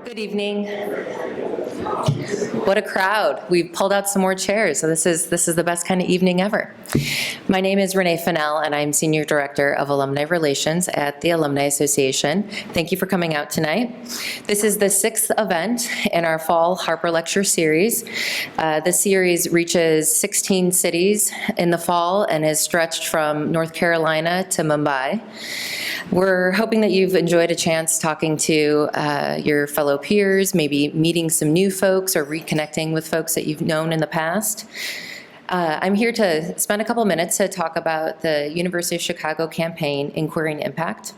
Good evening. What a crowd. We've pulled out some more chairs, so this is the best kind of evening ever. My name is Renee Fennell, and I'm Senior Director of Alumni Relations at the Alumni Association. Thank you for coming out tonight. This is the sixth event in our fall Harper Lecture Series. The series reaches 16 cities in the fall and is stretched from North Carolina to Mumbai. We're hoping that you've enjoyed a chance talking to your fellow peers, maybe meeting some new folks or reconnecting with folks that you've known in the past. I'm here to spend a couple minutes to talk about the University of Chicago campaign, Inquiry and Impact.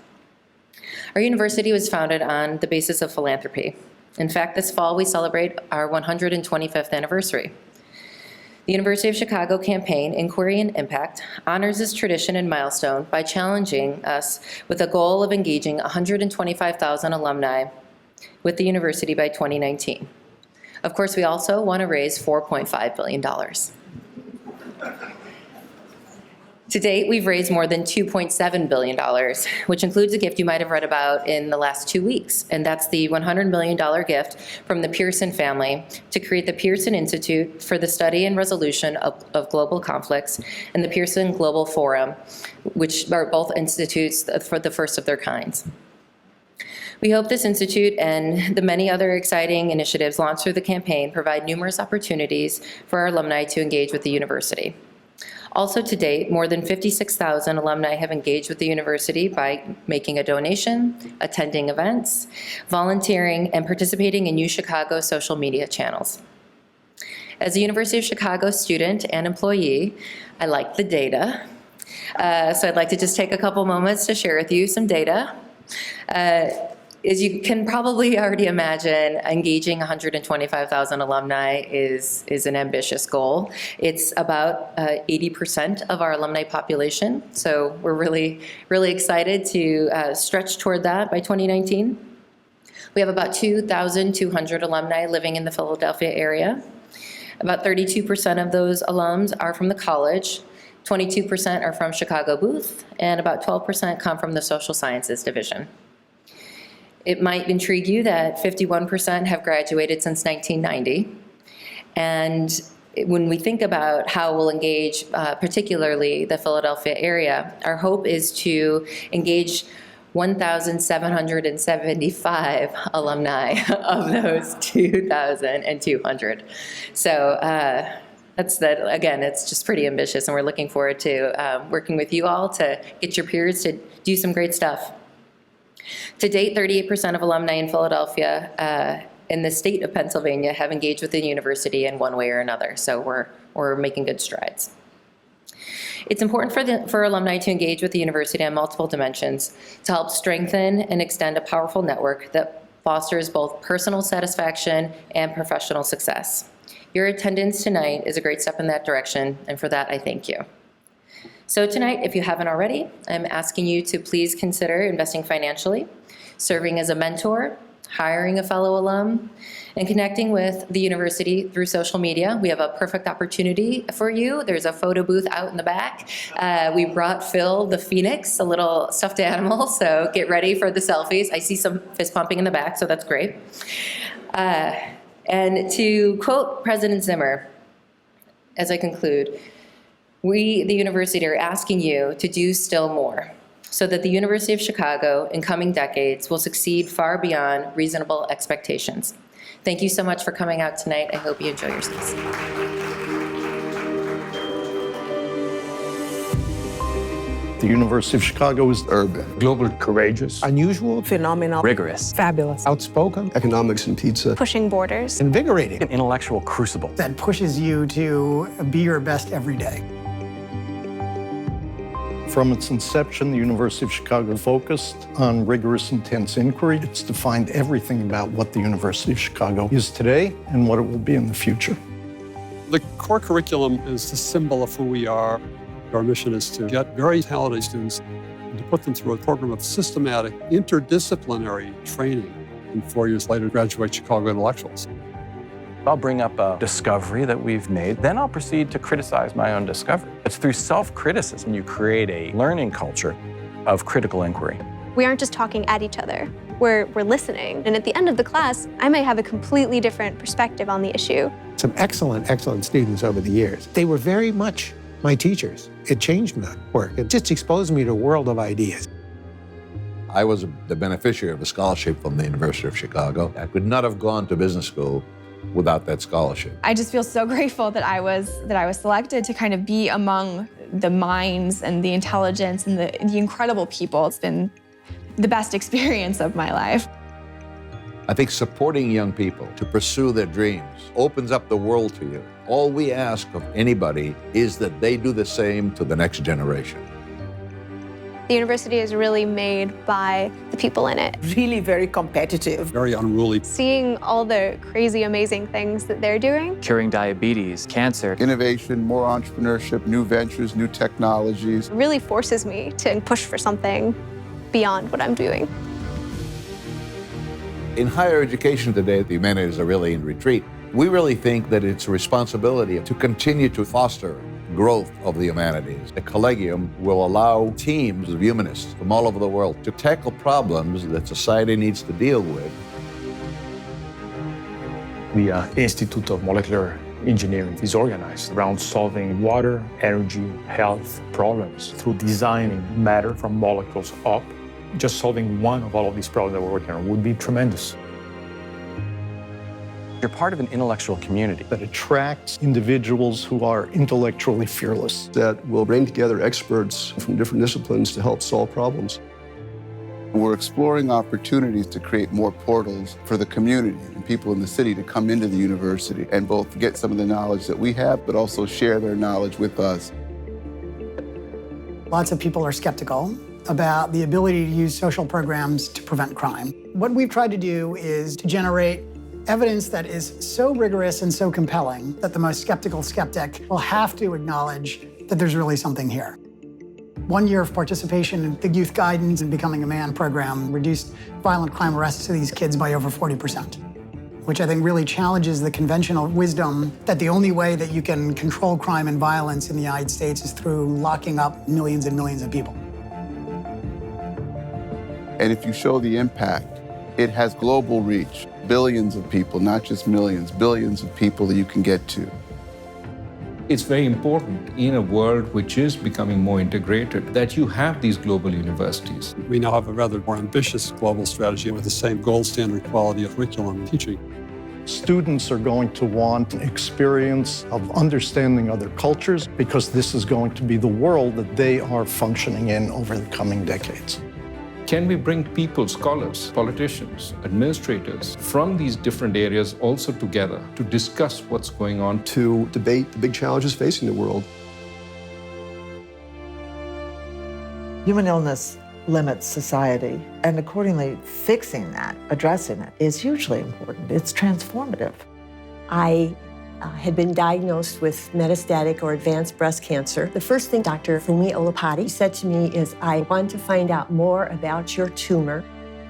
Our university was founded on the basis of philanthropy. In fact, this fall we celebrate our 125th anniversary. The University of Chicago campaign, Inquiry and Impact, honors this tradition and milestone by challenging us with a goal of engaging 125,000 alumni with the university by 2019. Of course, we also want to raise $4.5 billion. To date, we've raised more than $2.7 billion, which includes a gift you might have read about in the last 2 weeks, and that's the $100 million gift from the Pearson family to create the Pearson Institute for the Study and Resolution of Global Conflicts and the Pearson Global Forum, which are both institutes for the first of their kinds. We hope this institute and the many other exciting initiatives launched through the campaign provide numerous opportunities for our alumni to engage with the university. Also to date, more than 56,000 alumni have engaged with the university by making a donation, attending events, volunteering, and participating in UChicago social media channels. As a University of Chicago student and employee, I like the data. So I'd like to just take a couple moments to share with you some data. As you can probably already imagine, engaging 125,000 alumni is an ambitious goal. It's about 80% of our alumni population, so we're really excited to stretch toward that by 2019. We have about 2,200 alumni living in the Philadelphia area. About 32% of those alums are from the college, 22% are from Chicago Booth, and about 12% come from the Social Sciences Division. It might intrigue you that 51% have graduated since 1990. And when we think about how we'll engage, particularly the Philadelphia area, our hope is to engage 1,775 alumni of those 2,200. So that's that. Again, it's just pretty ambitious, and we're looking forward to working with you all to get your peers to do some great stuff. To date, 38% of alumni in Philadelphia in the state of Pennsylvania have engaged with the university in one way or another, so we're making good strides. It's important for alumni to engage with the university on multiple dimensions to help strengthen and extend a powerful network that fosters both personal satisfaction and professional success. Your attendance tonight is a great step in that direction, and for that I thank you. So tonight, if you haven't already, I'm asking you to please consider investing financially, serving as a mentor, hiring a fellow alum, and connecting with the university through social media. We have a perfect opportunity for you. There's a photo booth out in the back. We brought Phil the Phoenix, a little stuffed animal, so get ready for the selfies. I see some fist pumping in the back, so that's great. And to quote President Zimmer, as I conclude, we, the university, are asking you to do still more so that the University of Chicago in coming decades will succeed far beyond reasonable expectations. Thank you so much for coming out tonight. I hope you enjoy yourselves. The University of Chicago is urban, global, courageous, unusual, phenomenal, rigorous, fabulous, outspoken, economics and pizza, pushing borders, invigorating, an intellectual crucible that pushes you to be your best every day. From its inception, the University of Chicago focused on rigorous, intense inquiry. It's defined everything about what the University of Chicago is today and what it will be in the future. The core curriculum is the symbol of who we are. Our mission is to get very talented students and to put them through a program of systematic, interdisciplinary training, and 4 years later graduate Chicago intellectuals. I'll bring up a discovery that we've made, then I'll proceed to criticize my own discovery. It's through self-criticism you create a learning culture of critical inquiry. We aren't just talking at each other, we're listening. And at the end of the class, I may have a completely different perspective on the issue. Some excellent, excellent students over the years. They were very much my teachers. It changed my work. It just exposed me to a world of ideas. I was the beneficiary of a scholarship from the University of Chicago. I could not have gone to business school without that scholarship. I just feel so grateful that I was selected to kind of be among the minds and the intelligence and the incredible people. It's been the best experience of my life. I think supporting young people to pursue their dreams opens up the world to you. All we ask of anybody is that they do the same to the next generation. The university is really made by the people in it. Really very competitive. Very unruly. Seeing all the crazy, amazing things that they're doing. Curing diabetes, cancer. Innovation, more entrepreneurship, new ventures, new technologies. Really forces me to push for something beyond what I'm doing. In higher education today, the humanities are really in retreat. We really think that it's a responsibility to continue to foster growth of the humanities. The Collegium will allow teams of humanists from all over the world to tackle problems that society needs to deal with. The Institute of Molecular Engineering is organized around solving water, energy, health problems through designing matter from molecules up. Just solving one of all of these problems that we're working on would be tremendous. You're part of an intellectual community that attracts individuals who are intellectually fearless. That will bring together experts from different disciplines to help solve problems. We're exploring opportunities to create more portals for the community and people in the city to come into the university and both get some of the knowledge that we have, but also share their knowledge with us. Lots of people are skeptical about the ability to use social programs to prevent crime. What we've tried to do is to generate evidence that is so rigorous and so compelling that the most skeptical skeptic will have to acknowledge that there's really something here. 1 year of participation in the Youth Guidance and Becoming a Man program reduced violent crime arrests to these kids by over 40%, which I think really challenges the conventional wisdom that the only way that you can control crime and violence in the United States is through locking up millions and millions of people. And if you show the impact, it has global reach. Billions of people, not just millions, billions of people that you can get to. It's very important in a world which is becoming more integrated that you have these global universities. We now have a rather more ambitious global strategy with the same gold standard quality of curriculum and teaching. Students are going to want experience of understanding other cultures because this is going to be the world that they are functioning in over the coming decades. Can we bring people, scholars, politicians, administrators from these different areas also together to discuss what's going on? To debate the big challenges facing the world. Human illness limits society, and accordingly, fixing that, addressing it, is hugely important. It's transformative. I had been diagnosed with metastatic or advanced breast cancer. The first thing Dr. Fumi Olopati said to me is, I want to find out more about your tumor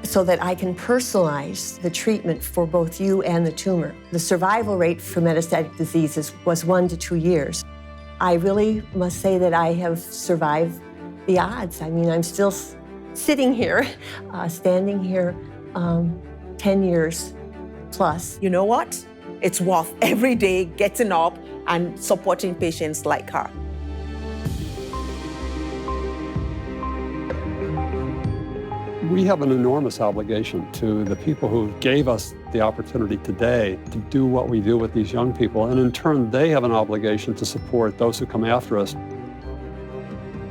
so that I can personalize the treatment for both you and the tumor. The survival rate for metastatic diseases was 1 to 2 years. I really must say that I have survived the odds. I mean, I'm still sitting here, standing here 10 years plus. You know what? It's worth every day getting up and supporting patients like her. We have an enormous obligation to the people who gave us the opportunity today to do what we do with these young people, and in turn, they have an obligation to support those who come after us.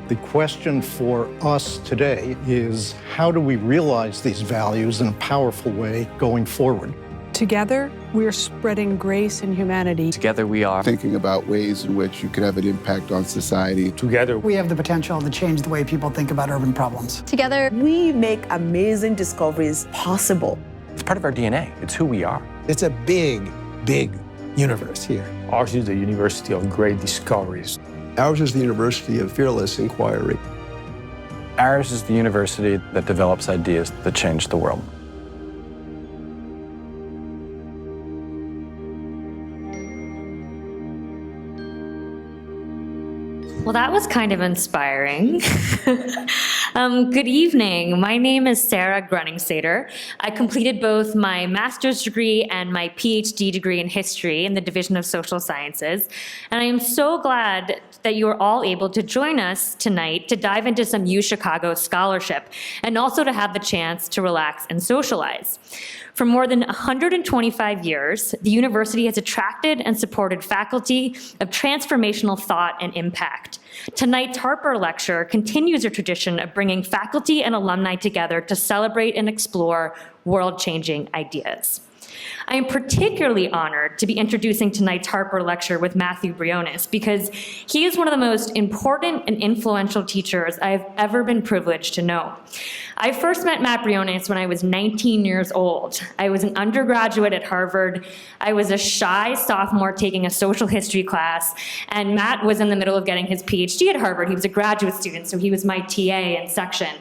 The question for us today is, how do we realize these values in a powerful way going forward? Together, we are spreading grace and humanity. Together we are thinking about ways in which you could have an impact on society. Together we have the potential to change the way people think about urban problems. Together we make amazing discoveries possible. It's part of our DNA. It's who we are. It's a big, big universe here. Ours is the university of great discoveries. Ours is the university of fearless inquiry. Ours is the university that develops ideas that change the world. Well, that was kind of inspiring. Good evening. My name is Sarah Grunningsater. I completed both my master's degree and my PhD degree in history in the Division of Social Sciences. And I am so glad that you are all able to join us tonight to dive into some UChicago scholarship and also to have the chance to relax and socialize. For more than 125 years, the university has attracted and supported faculty of transformational thought and impact. Tonight's Harper lecture continues a tradition of bringing faculty and alumni together to celebrate and explore world-changing ideas. I am particularly honored to be introducing tonight's Harper lecture with Matthew Briones because he is one of the most important and influential teachers I have ever been privileged to know. I first met Matt Briones when I was 19 years old. I was an undergraduate at Harvard. I was a shy sophomore taking a social history class, and Matt was in the middle of getting his PhD at Harvard. He was a graduate student, so he was my TA in section.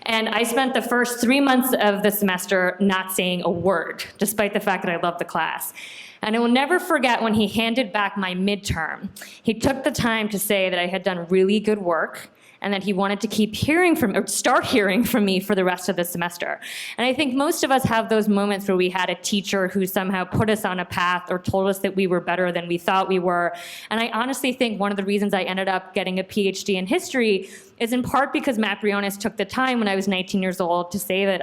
And I spent the first 3 months of the semester not saying a word, despite the fact that I loved the class. And I will never forget when he handed back my midterm. He took the time to say that I had done really good work and that he wanted to keep hearing from, or start hearing from me for the rest of the semester. And I think most of us have those moments where we had a teacher who somehow put us on a path or told us that we were better than we thought we were. And I honestly think one of the reasons I ended up getting a PhD in history is in part because Matt Briones took the time when I was 19 years old to say that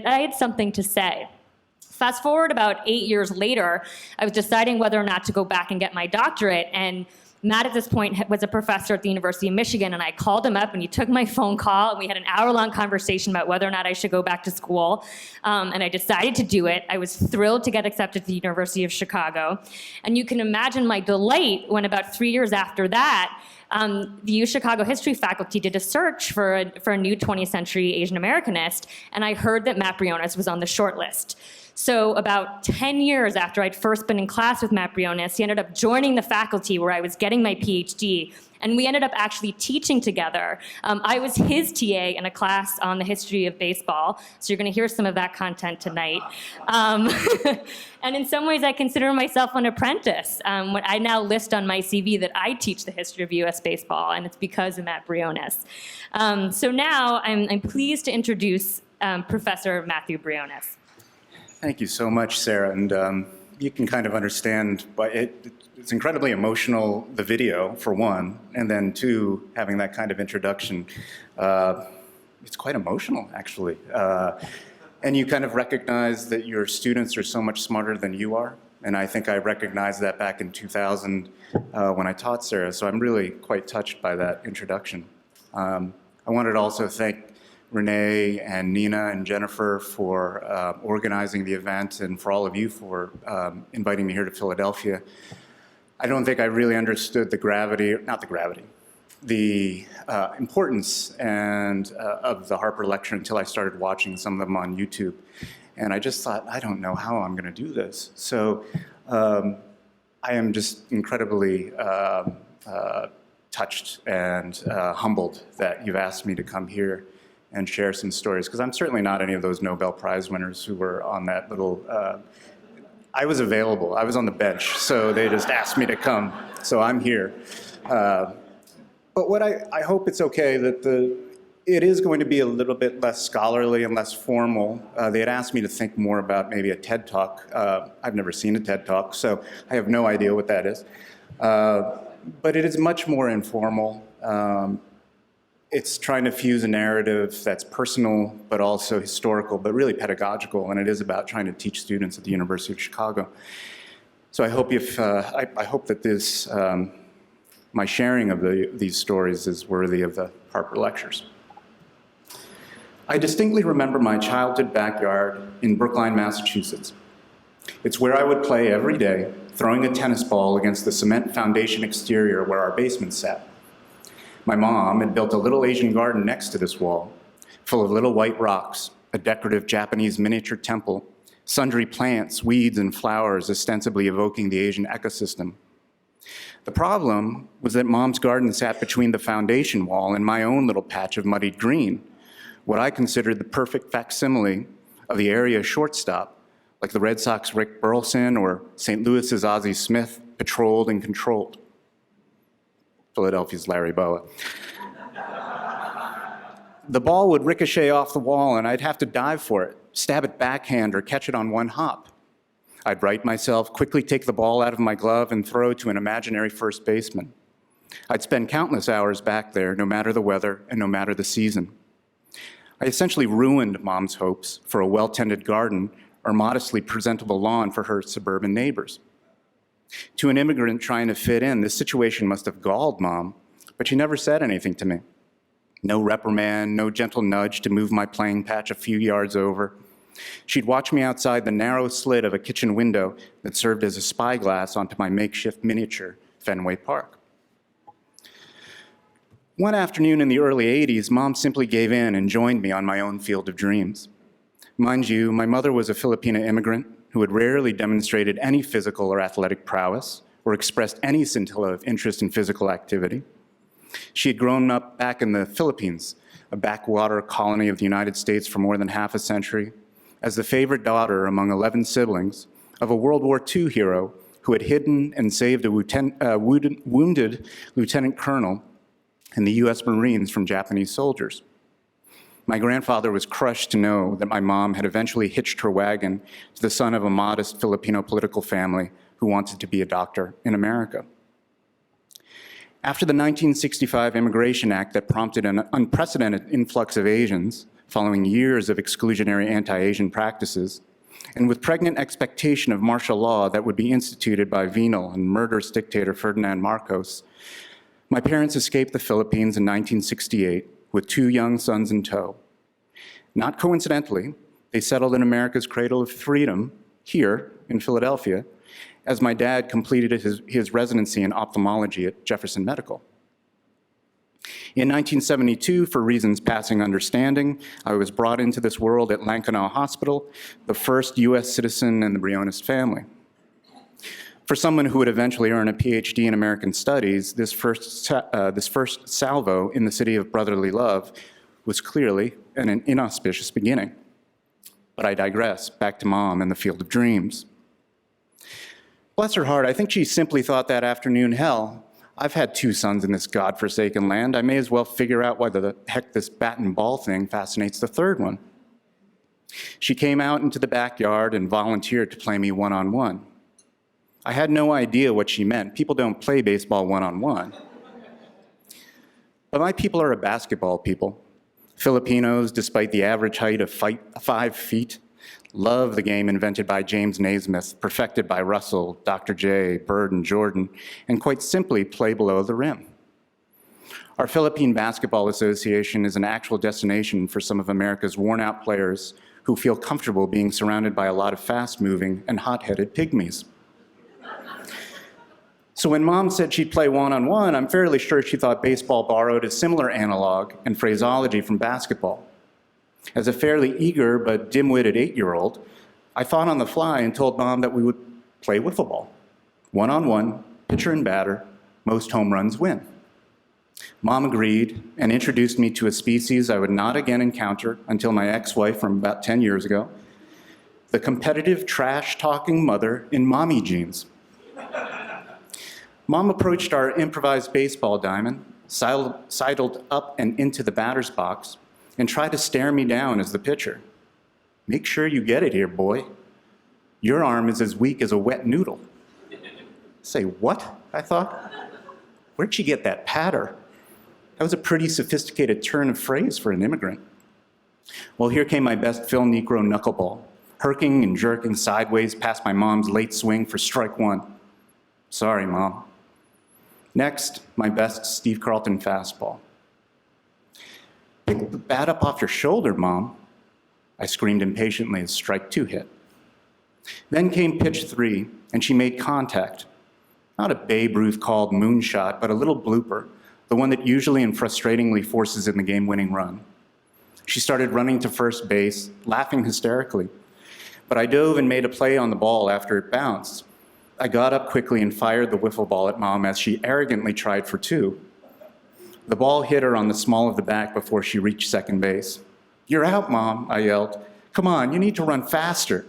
I had something to say. Fast forward about 8 years later, I was deciding whether or not to go back and get my doctorate, and Matt at this point was a professor at the University of Michigan, and I called him up and he took my phone call and we had an hour-long conversation about whether or not I should go back to school, and I decided to do it. I was thrilled to get accepted to the University of Chicago, and you can imagine my delight when about 3 years after that, the UChicago history faculty did a search for a new 20th century Asian Americanist, and I heard that Matt Briones was on the short list. So about 10 years after I'd first been in class with Matt Briones, he ended up joining the faculty where I was getting my PhD, and we ended up actually teaching together. I was his TA in a class on the history of baseball, so you're gonna hear some of that content tonight. And in some ways, I consider myself an apprentice. I now list on my CV that I teach the history of US baseball, and it's because of Matt Briones. So now I'm pleased to introduce Professor Matthew Briones. Thank you so much, Sarah. And you can kind of understand, but it's incredibly emotional, the video, for one, and then two, having that kind of introduction. It's quite emotional, actually. And you kind of recognize that your students are so much smarter than you are. And I think I recognized that back in 2000 when I taught Sarah. So I'm really quite touched by that introduction. I wanted to also thank Renee and Nina and Jennifer for organizing the event, and for all of you for inviting me here to Philadelphia. I don't think I really understood the importance of the Harper lecture until I started watching some of them on YouTube. And I just thought, I don't know how I'm going to do this. So I am just incredibly touched and humbled that you've asked me to come here and share some stories, because I'm certainly not any of those Nobel Prize winners who were on that little, I was available, I was on the bench, so they just asked me to come, so I'm here. But what I hope it's okay that it is going to be a little bit less scholarly and less formal. They had asked me to think more about maybe a TED Talk. I've never seen a TED Talk, so I have no idea what that is. But it is much more informal. It's trying to fuse a narrative that's personal, but also historical, but really pedagogical, and it is about trying to teach students at the University of Chicago. So I hope I hope that this, my sharing of these stories is worthy of the Harper Lectures. I distinctly remember my childhood backyard in Brookline, Massachusetts. It's where I would play every day, throwing a tennis ball against the cement foundation exterior where our basement sat. My mom had built a little Asian garden next to this wall, full of little white rocks, a decorative Japanese miniature temple, sundry plants, weeds, and flowers ostensibly evoking the Asian ecosystem. The problem was that Mom's garden sat between the foundation wall and my own little patch of muddied green, what I considered the perfect facsimile of the area shortstop, like the Red Sox Rick Burleson or St. Louis's Ozzie Smith, patrolled and controlled. Philadelphia's Larry Boa. The ball would ricochet off the wall and I'd have to dive for it, stab it backhand or catch it on one hop. I'd right myself, quickly take the ball out of my glove and throw to an imaginary first baseman. I'd spend countless hours back there, no matter the weather and no matter the season. I essentially ruined Mom's hopes for a well-tended garden or modestly presentable lawn for her suburban neighbors. To an immigrant trying to fit in, this situation must have galled Mom, but she never said anything to me. No reprimand, no gentle nudge to move my playing patch a few yards over. She'd watch me outside the narrow slit of a kitchen window that served as a spyglass onto my makeshift miniature Fenway Park. One afternoon in the early 80s, Mom simply gave in and joined me on my own field of dreams. Mind you, my mother was a Filipina immigrant who had rarely demonstrated any physical or athletic prowess or expressed any scintilla of interest in physical activity. She had grown up back in the Philippines, a backwater colony of the United States for more than half a century, as the favorite daughter among 11 siblings of a World War II hero who had hidden and saved a wounded lieutenant colonel in the US Marines from Japanese soldiers. My grandfather was crushed to know that my mom had eventually hitched her wagon to the son of a modest Filipino political family who wanted to be a doctor in America. After the 1965 Immigration Act that prompted an unprecedented influx of Asians, following years of exclusionary anti-Asian practices, and with pregnant expectation of martial law that would be instituted by venal and murderous dictator Ferdinand Marcos, my parents escaped the Philippines in 1968 with 2 young sons in tow. Not coincidentally, they settled in America's cradle of freedom here in Philadelphia, as my dad completed his residency in ophthalmology at Jefferson Medical. In 1972, for reasons passing understanding, I was brought into this world at Lankenau Hospital, the first US citizen in the Briones family. For someone who would eventually earn a PhD in American Studies, this first salvo in the city of brotherly love was clearly an inauspicious beginning. But I digress, back to Mom and the field of dreams. Bless her heart, I think she simply thought that afternoon, hell, I've had 2 sons in this godforsaken land. I may as well figure out why the heck this bat and ball thing fascinates the 3rd one. She came out into the backyard and volunteered to play me one-on-one. I had no idea what she meant. People don't play baseball one-on-one. But my people are a basketball people. Filipinos, despite the average height of 5 feet, love the game invented by James Naismith, perfected by Russell, Dr. J, Bird, and Jordan, and quite simply play below the rim. Our Philippine Basketball Association is an actual destination for some of America's worn-out players who feel comfortable being surrounded by a lot of fast-moving and hot-headed pygmies. So when Mom said she'd play one-on-one, I'm fairly sure she thought baseball borrowed a similar analog and phraseology from basketball. As a fairly eager but dim-witted 8-year-old, I thought on the fly and told Mom that we would play wiffle ball. One-on-one, pitcher and batter, most home runs win. Mom agreed and introduced me to a species I would not again encounter until my ex-wife from about 10 years ago, the competitive trash-talking mother in mommy jeans. Mom approached our improvised baseball diamond, sidled up and into the batter's box, and tried to stare me down as the pitcher. Make sure you get it here, boy. Your arm is as weak as a wet noodle. Say, what? I thought. Where'd she get that patter? That was a pretty sophisticated turn of phrase for an immigrant. Well, here came my best Phil Necro knuckleball, herking and jerking sideways past my mom's late swing for strike 1. Sorry, Mom. Next, my best Steve Carlton fastball. Pick the bat up off your shoulder, Mom, I screamed impatiently as strike 2 hit. Then came pitch 3, and she made contact. Not a Babe Ruth called moonshot, but a little blooper, the one that usually and frustratingly forces in the game-winning run. She started running to first base, laughing hysterically. But I dove and made a play on the ball after it bounced. I got up quickly and fired the wiffle ball at Mom as she arrogantly tried for 2. The ball hit her on the small of the back before she reached second base. You're out, Mom, I yelled. Come on, you need to run faster.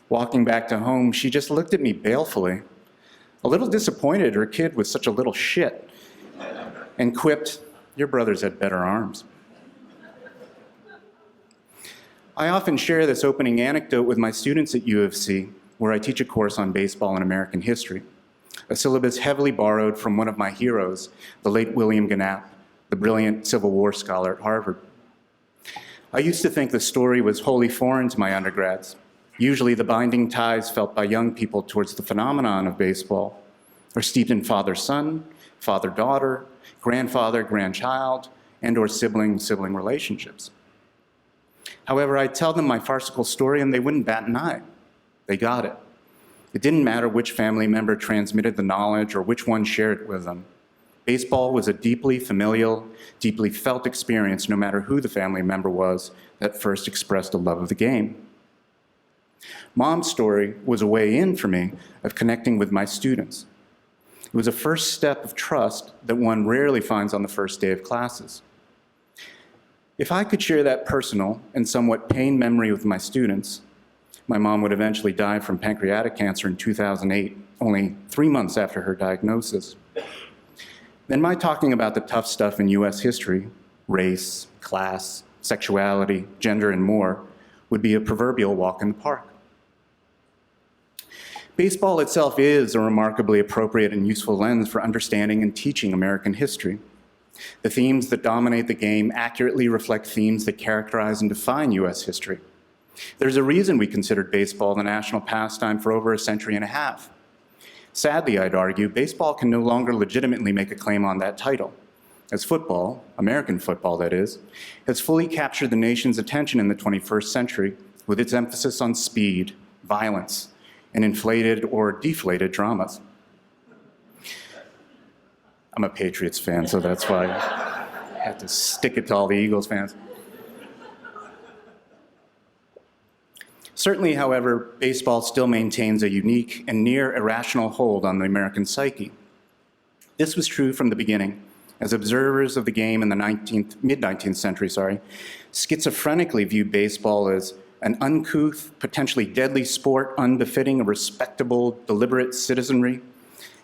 Walking back to home, she just looked at me balefully. A little disappointed her kid was such a little shit. and quipped, "Your brothers had better arms." I often share this opening anecdote with my students at U of C, where I teach a course on baseball and American history, a syllabus heavily borrowed from one of my heroes, the late William Gannap, the brilliant Civil War scholar at Harvard. I used to think the story was wholly foreign to my undergrads. Usually the binding ties felt by young people towards the phenomenon of baseball are steeped in father-son, father-daughter, grandfather-grandchild, and/or sibling-sibling relationships. However, I'd tell them my farcical story and they wouldn't bat an eye. They got it. It didn't matter which family member transmitted the knowledge or which one shared it with them. Baseball was a deeply familial, deeply felt experience, no matter who the family member was that first expressed a love of the game. Mom's story was a way in for me of connecting with my students. It was a first step of trust that one rarely finds on the first day of classes. If I could share that personal and somewhat pained memory with my students, my mom would eventually die from pancreatic cancer in 2008, only 3 months after her diagnosis. Then my talking about the tough stuff in US history, race, class, sexuality, gender, and more, would be a proverbial walk in the park. Baseball itself is a remarkably appropriate and useful lens for understanding and teaching American history. The themes that dominate the game accurately reflect themes that characterize and define US history. There's a reason we considered baseball the national pastime for over a century and a half. Sadly, I'd argue, baseball can no longer legitimately make a claim on that title, as football, American football that is, has fully captured the nation's attention in the 21st century with its emphasis on speed, violence, and inflated or deflated dramas. I'm a Patriots fan, so that's why I had to stick it to all the Eagles fans. Certainly, however, baseball still maintains a unique and near irrational hold on the American psyche. This was true from the beginning, as observers of the game in the mid-19th century, schizophrenically viewed baseball as an uncouth, potentially deadly sport unbefitting a respectable, deliberate citizenry.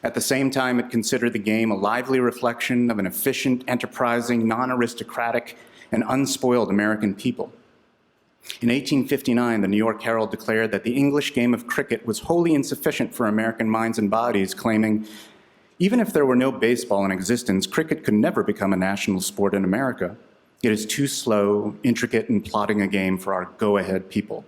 At the same time, it considered the game a lively reflection of an efficient, enterprising, non-aristocratic, and unspoiled American people. In 1859, the New York Herald declared that the English game of cricket was wholly insufficient for American minds and bodies, claiming, even if there were no baseball in existence, cricket could never become a national sport in America. It is too slow, intricate, and plodding a game for our go-ahead people.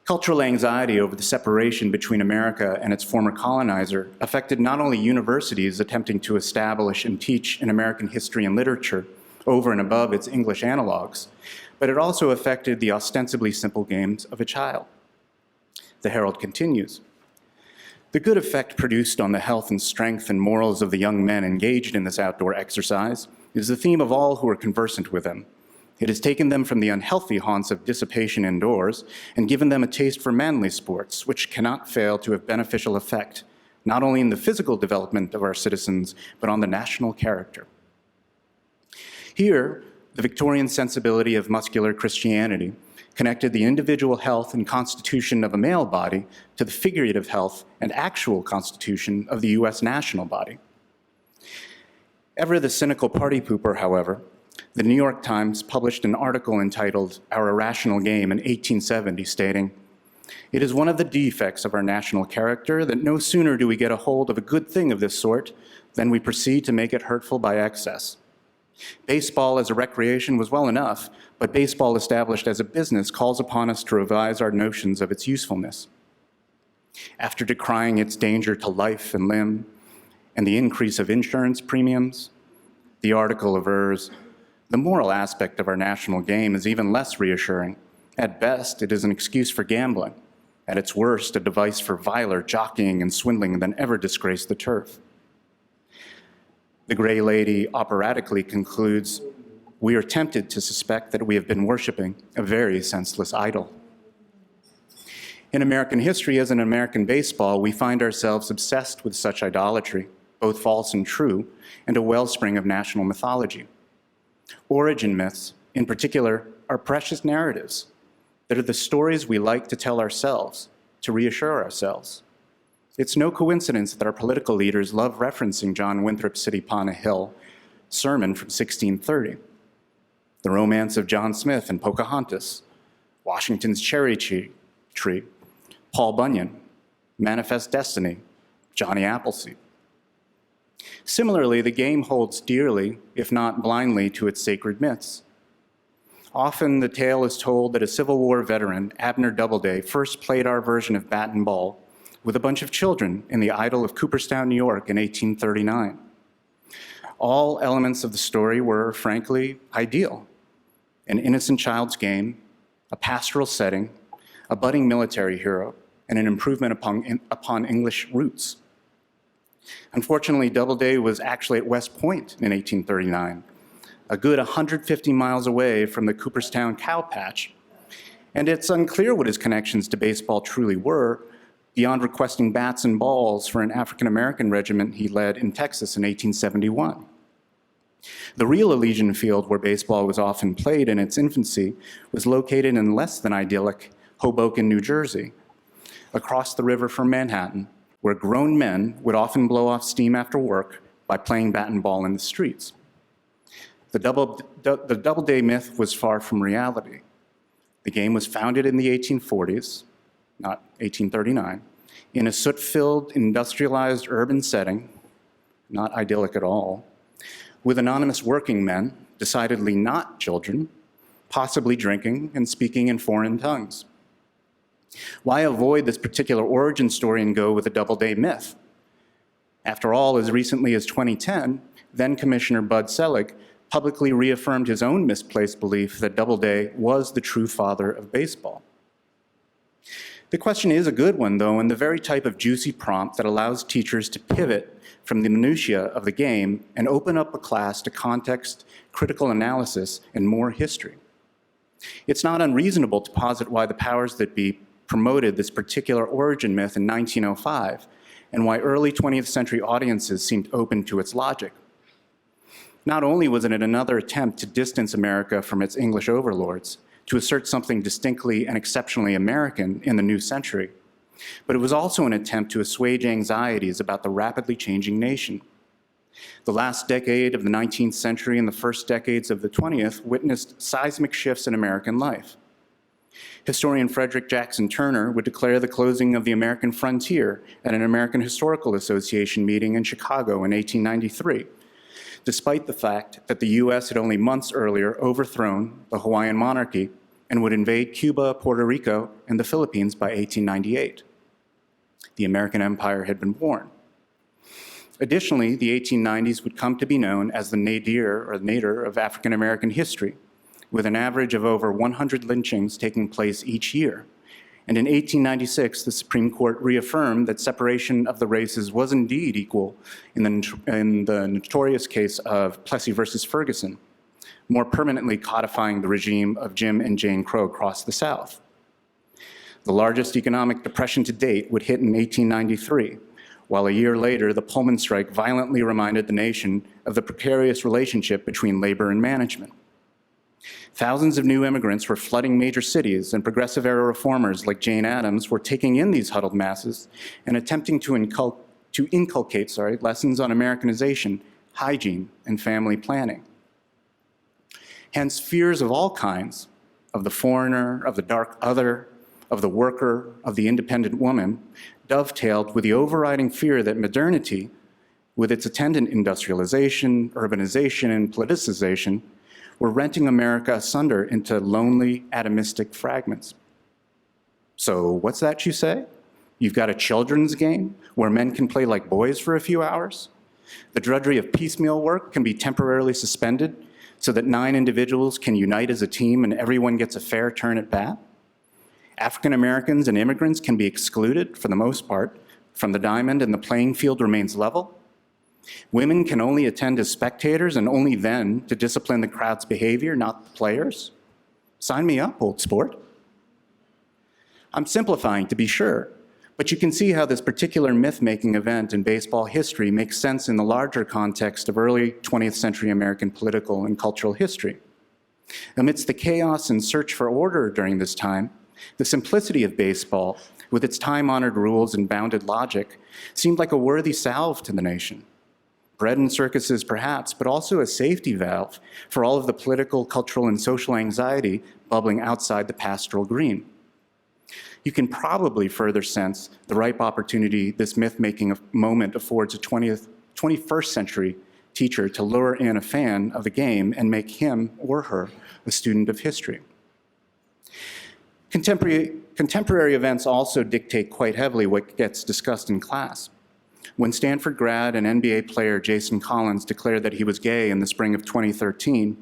Cultural anxiety over the separation between America and its former colonizer affected not only universities attempting to establish and teach an American history and literature over and above its English analogs, but it also affected the ostensibly simple games of a child. The Herald continues, "The good effect produced on the health and strength and morals of the young men engaged in this outdoor exercise is the theme of all who are conversant with them. It has taken them from the unhealthy haunts of dissipation indoors and given them a taste for manly sports, which cannot fail to have beneficial effect, not only in the physical development of our citizens, but on the national character." Here, the Victorian sensibility of muscular Christianity connected the individual health and constitution of a male body to the figurative health and actual constitution of the US national body. Ever the cynical party pooper, however, the New York Times published an article entitled "Our Irrational Game" in 1870, stating, "It is one of the defects of our national character that no sooner do we get a hold of a good thing of this sort than we proceed to make it hurtful by excess. Baseball as a recreation was well enough, but baseball established as a business calls upon us to revise our notions of its usefulness. After decrying its danger to life and limb and the increase of insurance premiums, the article avers, the moral aspect of our national game is even less reassuring. At best, it is an excuse for gambling. At its worst, a device for viler jockeying and swindling than ever disgraced the turf." The Gray Lady operatically concludes, "We are tempted to suspect that we have been worshiping a very senseless idol." In American history, as in American baseball, we find ourselves obsessed with such idolatry, both false and true, and a wellspring of national mythology. Origin myths, in particular, are precious narratives that are the stories we like to tell ourselves, to reassure ourselves. It's no coincidence that our political leaders love referencing John Winthrop's City upon a Hill sermon from 1630, the romance of John Smith and Pocahontas, Washington's cherry tree, Paul Bunyan, Manifest Destiny, Johnny Appleseed. Similarly, the game holds dearly, if not blindly, to its sacred myths. Often the tale is told that a Civil War veteran, Abner Doubleday, first played our version of bat and ball with a bunch of children in the Idol of Cooperstown, New York in 1839. All elements of the story were, frankly, ideal. An innocent child's game, a pastoral setting, a budding military hero, and an improvement upon English roots. Unfortunately, Doubleday was actually at West Point in 1839, a good 150 miles away from the Cooperstown cow patch, and it's unclear what his connections to baseball truly were, beyond requesting bats and balls for an African-American regiment he led in Texas in 1871. The real Elysian field where baseball was often played in its infancy was located in less than idyllic Hoboken, New Jersey, across the river from Manhattan, where grown men would often blow off steam after work by playing bat and ball in the streets. The Doubleday myth was far from reality. The game was founded in the 1840s, not 1839, in a soot-filled, industrialized urban setting, not idyllic at all, with anonymous working men, decidedly not children, possibly drinking and speaking in foreign tongues. Why avoid this particular origin story and go with the Doubleday myth? After all, as recently as 2010, then Commissioner Bud Selig publicly reaffirmed his own misplaced belief that Doubleday was the true father of baseball. The question is a good one, though, and the very type of juicy prompt that allows teachers to pivot from the minutiae of the game and open up a class to context, critical analysis, and more history. It's not unreasonable to posit why the powers that be promoted this particular origin myth in 1905, and why early 20th century audiences seemed open to its logic. Not only was it another attempt to distance America from its English overlords, to assert something distinctly and exceptionally American in the new century, but it was also an attempt to assuage anxieties about the rapidly changing nation. The last decade of the 19th century and the first decades of the 20th witnessed seismic shifts in American life. Historian Frederick Jackson Turner would declare the closing of the American frontier at an American Historical Association meeting in Chicago in 1893, despite the fact that the US had only months earlier overthrown the Hawaiian monarchy and would invade Cuba, Puerto Rico, and the Philippines by 1898. The American empire had been born. Additionally, the 1890s would come to be known as the nadir or nadir of African American history, with an average of over 100 lynchings taking place each year. And in 1896, the Supreme Court reaffirmed that separation of the races was indeed equal in the notorious case of Plessy versus Ferguson, more permanently codifying the regime of Jim and Jane Crow across the South. The largest economic depression to date would hit in 1893, while a year later, the Pullman strike violently reminded the nation of the precarious relationship between labor and management. Thousands of new immigrants were flooding major cities, and progressive-era reformers like Jane Addams were taking in these huddled masses and attempting to inculcate lessons on Americanization, hygiene, and family planning. Hence, fears of all kinds, of the foreigner, of the dark other, of the worker, of the independent woman, dovetailed with the overriding fear that modernity, with its attendant industrialization, urbanization, and politicization, were renting America asunder into lonely, atomistic fragments. So what's that you say? You've got a children's game where men can play like boys for a few hours? The drudgery of piecemeal work can be temporarily suspended so that 9 individuals can unite as a team and everyone gets a fair turn at bat? African Americans and immigrants can be excluded, for the most part, from the diamond and the playing field remains level? Women can only attend as spectators and only then to discipline the crowd's behavior, not the players? Sign me up, old sport. I'm simplifying, to be sure, but you can see how this particular myth-making event in baseball history makes sense in the larger context of early 20th century American political and cultural history. Amidst the chaos and search for order during this time, the simplicity of baseball with its time-honored rules and bounded logic, seemed like a worthy salve to the nation. Bread and circuses, perhaps, but also a safety valve for all of the political, cultural, and social anxiety bubbling outside the pastoral green. You can probably further sense the ripe opportunity this myth-making moment affords a 21st century teacher to lure in a fan of the game and make him or her a student of history. Contemporary events also dictate quite heavily what gets discussed in class. When Stanford grad and NBA player Jason Collins declared that he was gay in the spring of 2013,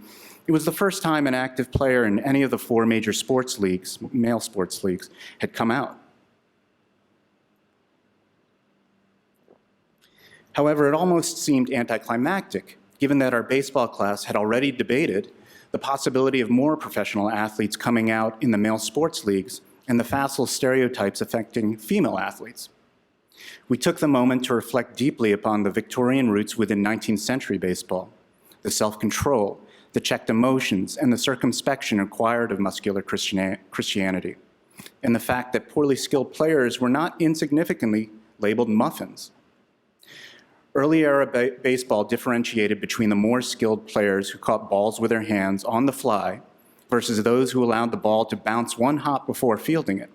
it was the first time an active player in any of the 4 major sports leagues, male sports leagues, had come out. However, it almost seemed anticlimactic, given that our baseball class had already debated the possibility of more professional athletes coming out in the male sports leagues and the facile stereotypes affecting female athletes. We took the moment to reflect deeply upon the Victorian roots within 19th century baseball, the self-control, the checked emotions, and the circumspection acquired of muscular Christianity, and the fact that poorly skilled players were not insignificantly labeled muffins. Early era baseball differentiated between the more skilled players who caught balls with their hands on the fly versus those who allowed the ball to bounce one hop before fielding it.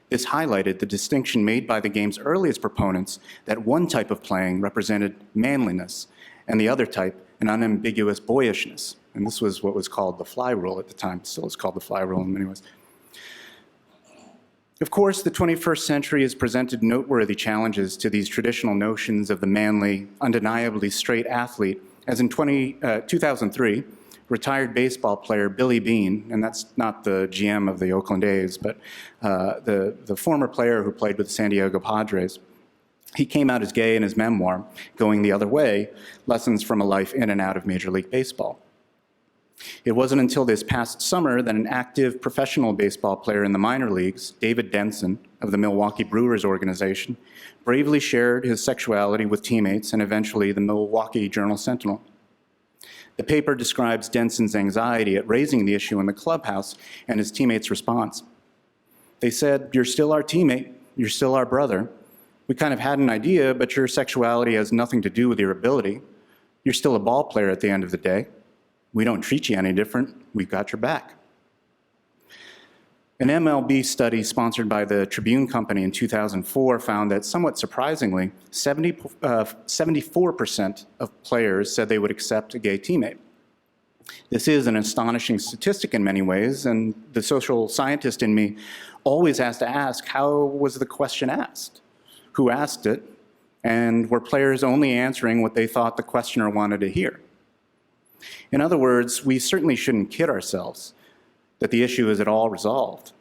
This highlighted the distinction made by the game's earliest proponents that one type of playing represented manliness and the other type an unambiguous boyishness. And this was what was called the fly rule at the time. It still is called the fly rule in many ways. Of course, the 21st century has presented noteworthy challenges to these traditional notions of the manly, undeniably straight athlete, as in 2003, retired baseball player Billy Beane, and that's not the GM of the Oakland A's, but the former player who played with the San Diego Padres, he came out as gay in his memoir, Going the Other Way, Lessons from a Life in and Out of Major League Baseball. It wasn't until this past summer that an active professional baseball player in the minor leagues, David Denson of the Milwaukee Brewers organization, bravely shared his sexuality with teammates and eventually the Milwaukee Journal-Sentinel. The paper describes Denson's anxiety at raising the issue in the clubhouse and his teammates' response. They said, "You're still our teammate, you're still our brother. We kind of had an idea, but your sexuality has nothing to do with your ability. You're still a ball player at the end of the day. We don't treat you any different. We've got your back." An MLB study sponsored by the Tribune Company in 2004 found that, somewhat surprisingly, 74% of players said they would accept a gay teammate. This is an astonishing statistic in many ways, and the social scientist in me always has to ask, how was the question asked? Who asked it? And were players only answering what they thought the questioner wanted to hear? In other words, we certainly shouldn't kid ourselves that the issue is at all resolved.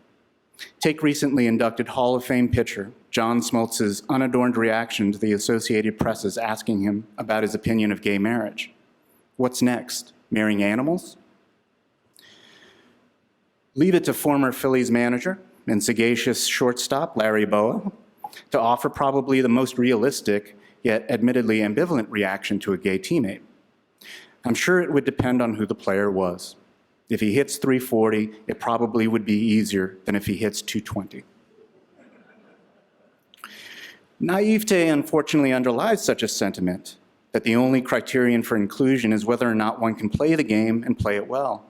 Take recently inducted Hall of Fame pitcher John Smoltz's unadorned reaction to the Associated Press's asking him about his opinion of gay marriage. What's next? Marrying animals? Leave it to former Phillies manager and sagacious shortstop Larry Bowa to offer probably the most realistic, yet admittedly ambivalent reaction to a gay teammate. I'm sure it would depend on who the player was. If he hits 340, it probably would be easier than if he hits 220. Naivete unfortunately underlies such a sentiment, that the only criterion for inclusion is whether or not one can play the game and play it well.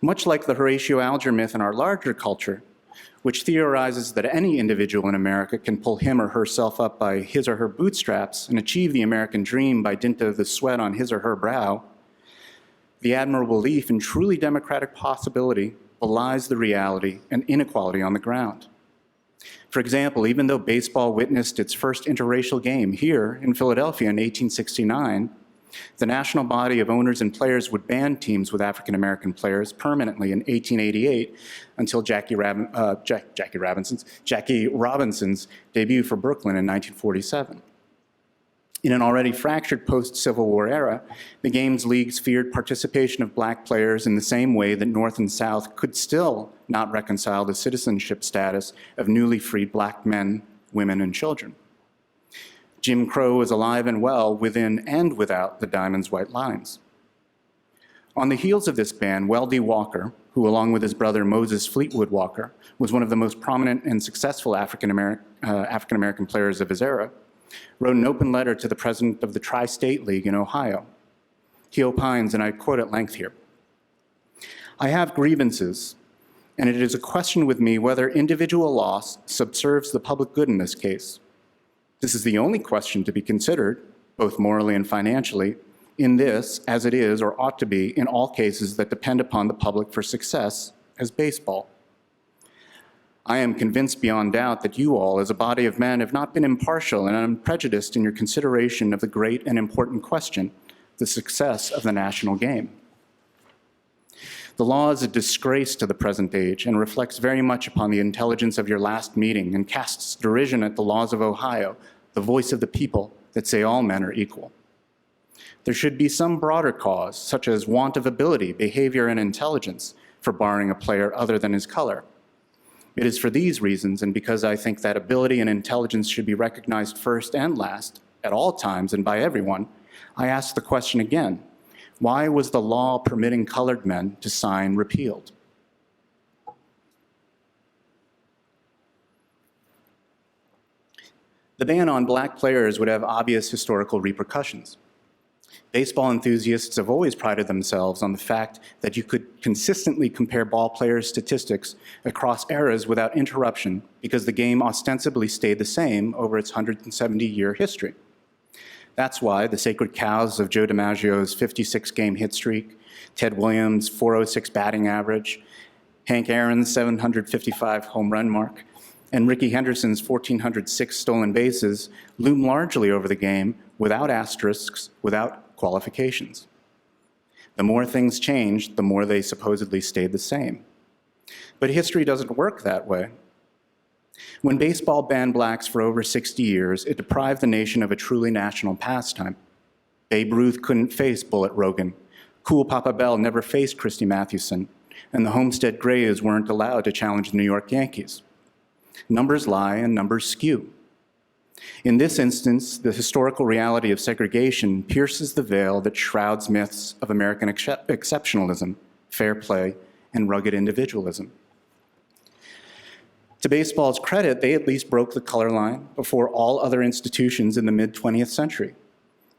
Much like the Horatio Alger myth in our larger culture, which theorizes that any individual in America can pull him or herself up by his or her bootstraps and achieve the American dream by dint of the sweat on his or her brow, the admirable belief in truly democratic possibility belies the reality and inequality on the ground. For example, even though baseball witnessed its first interracial game here in Philadelphia in 1869, the national body of owners and players would ban teams with African-American players permanently in 1888 until Jackie Robinson's debut for Brooklyn in 1947. In an already fractured post-Civil War era, the game's leagues feared participation of black players in the same way that North and South could still not reconcile the citizenship status of newly freed black men, women, and children. Jim Crow is alive and well within and without the Diamond's white lines. On the heels of this ban, Weldie Walker, who, along with his brother Moses Fleetwood Walker, was one of the most prominent and successful African-American players of his era, wrote an open letter to the president of the Tri-State League in Ohio. He opines, and I quote at length here, "I have grievances, and it is a question with me whether individual loss subserves the public good in this case. This is the only question to be considered, both morally and financially, in this, as it is or ought to be in all cases that depend upon the public for success, as baseball. I am convinced beyond doubt that you all, as a body of men, have not been impartial and unprejudiced in your consideration of the great and important question, the success of the national game. The law is a disgrace to the present age and reflects very much upon the intelligence of your last meeting and casts derision at the laws of Ohio, the voice of the people that say all men are equal. There should be some broader cause, such as want of ability, behavior, and intelligence, for barring a player other than his color. It is for these reasons, and because I think that ability and intelligence should be recognized first and last, at all times and by everyone, I ask the question again, why was the law permitting colored men to sign repealed?" The ban on black players would have obvious historical repercussions. Baseball enthusiasts have always prided themselves on the fact that you could consistently compare ball players' statistics across eras without interruption because the game ostensibly stayed the same over its 170-year history. That's why the sacred cows of Joe DiMaggio's 56-game hit streak, Ted Williams' .406 batting average, Hank Aaron's 755 home run mark, and Rickey Henderson's 1,406 stolen bases loom largely over the game without asterisks, without qualifications. The more things changed, the more they supposedly stayed the same. But history doesn't work that way. When baseball banned blacks for over 60 years, it deprived the nation of a truly national pastime. Babe Ruth couldn't face Bullet Rogan. Cool Papa Bell never faced Christy Mathewson, and the Homestead Grays weren't allowed to challenge the New York Yankees. Numbers lie and numbers skew. In this instance, the historical reality of segregation pierces the veil that shrouds myths of American exceptionalism, fair play, and rugged individualism. To baseball's credit, they at least broke the color line before all other institutions in the mid-20th century,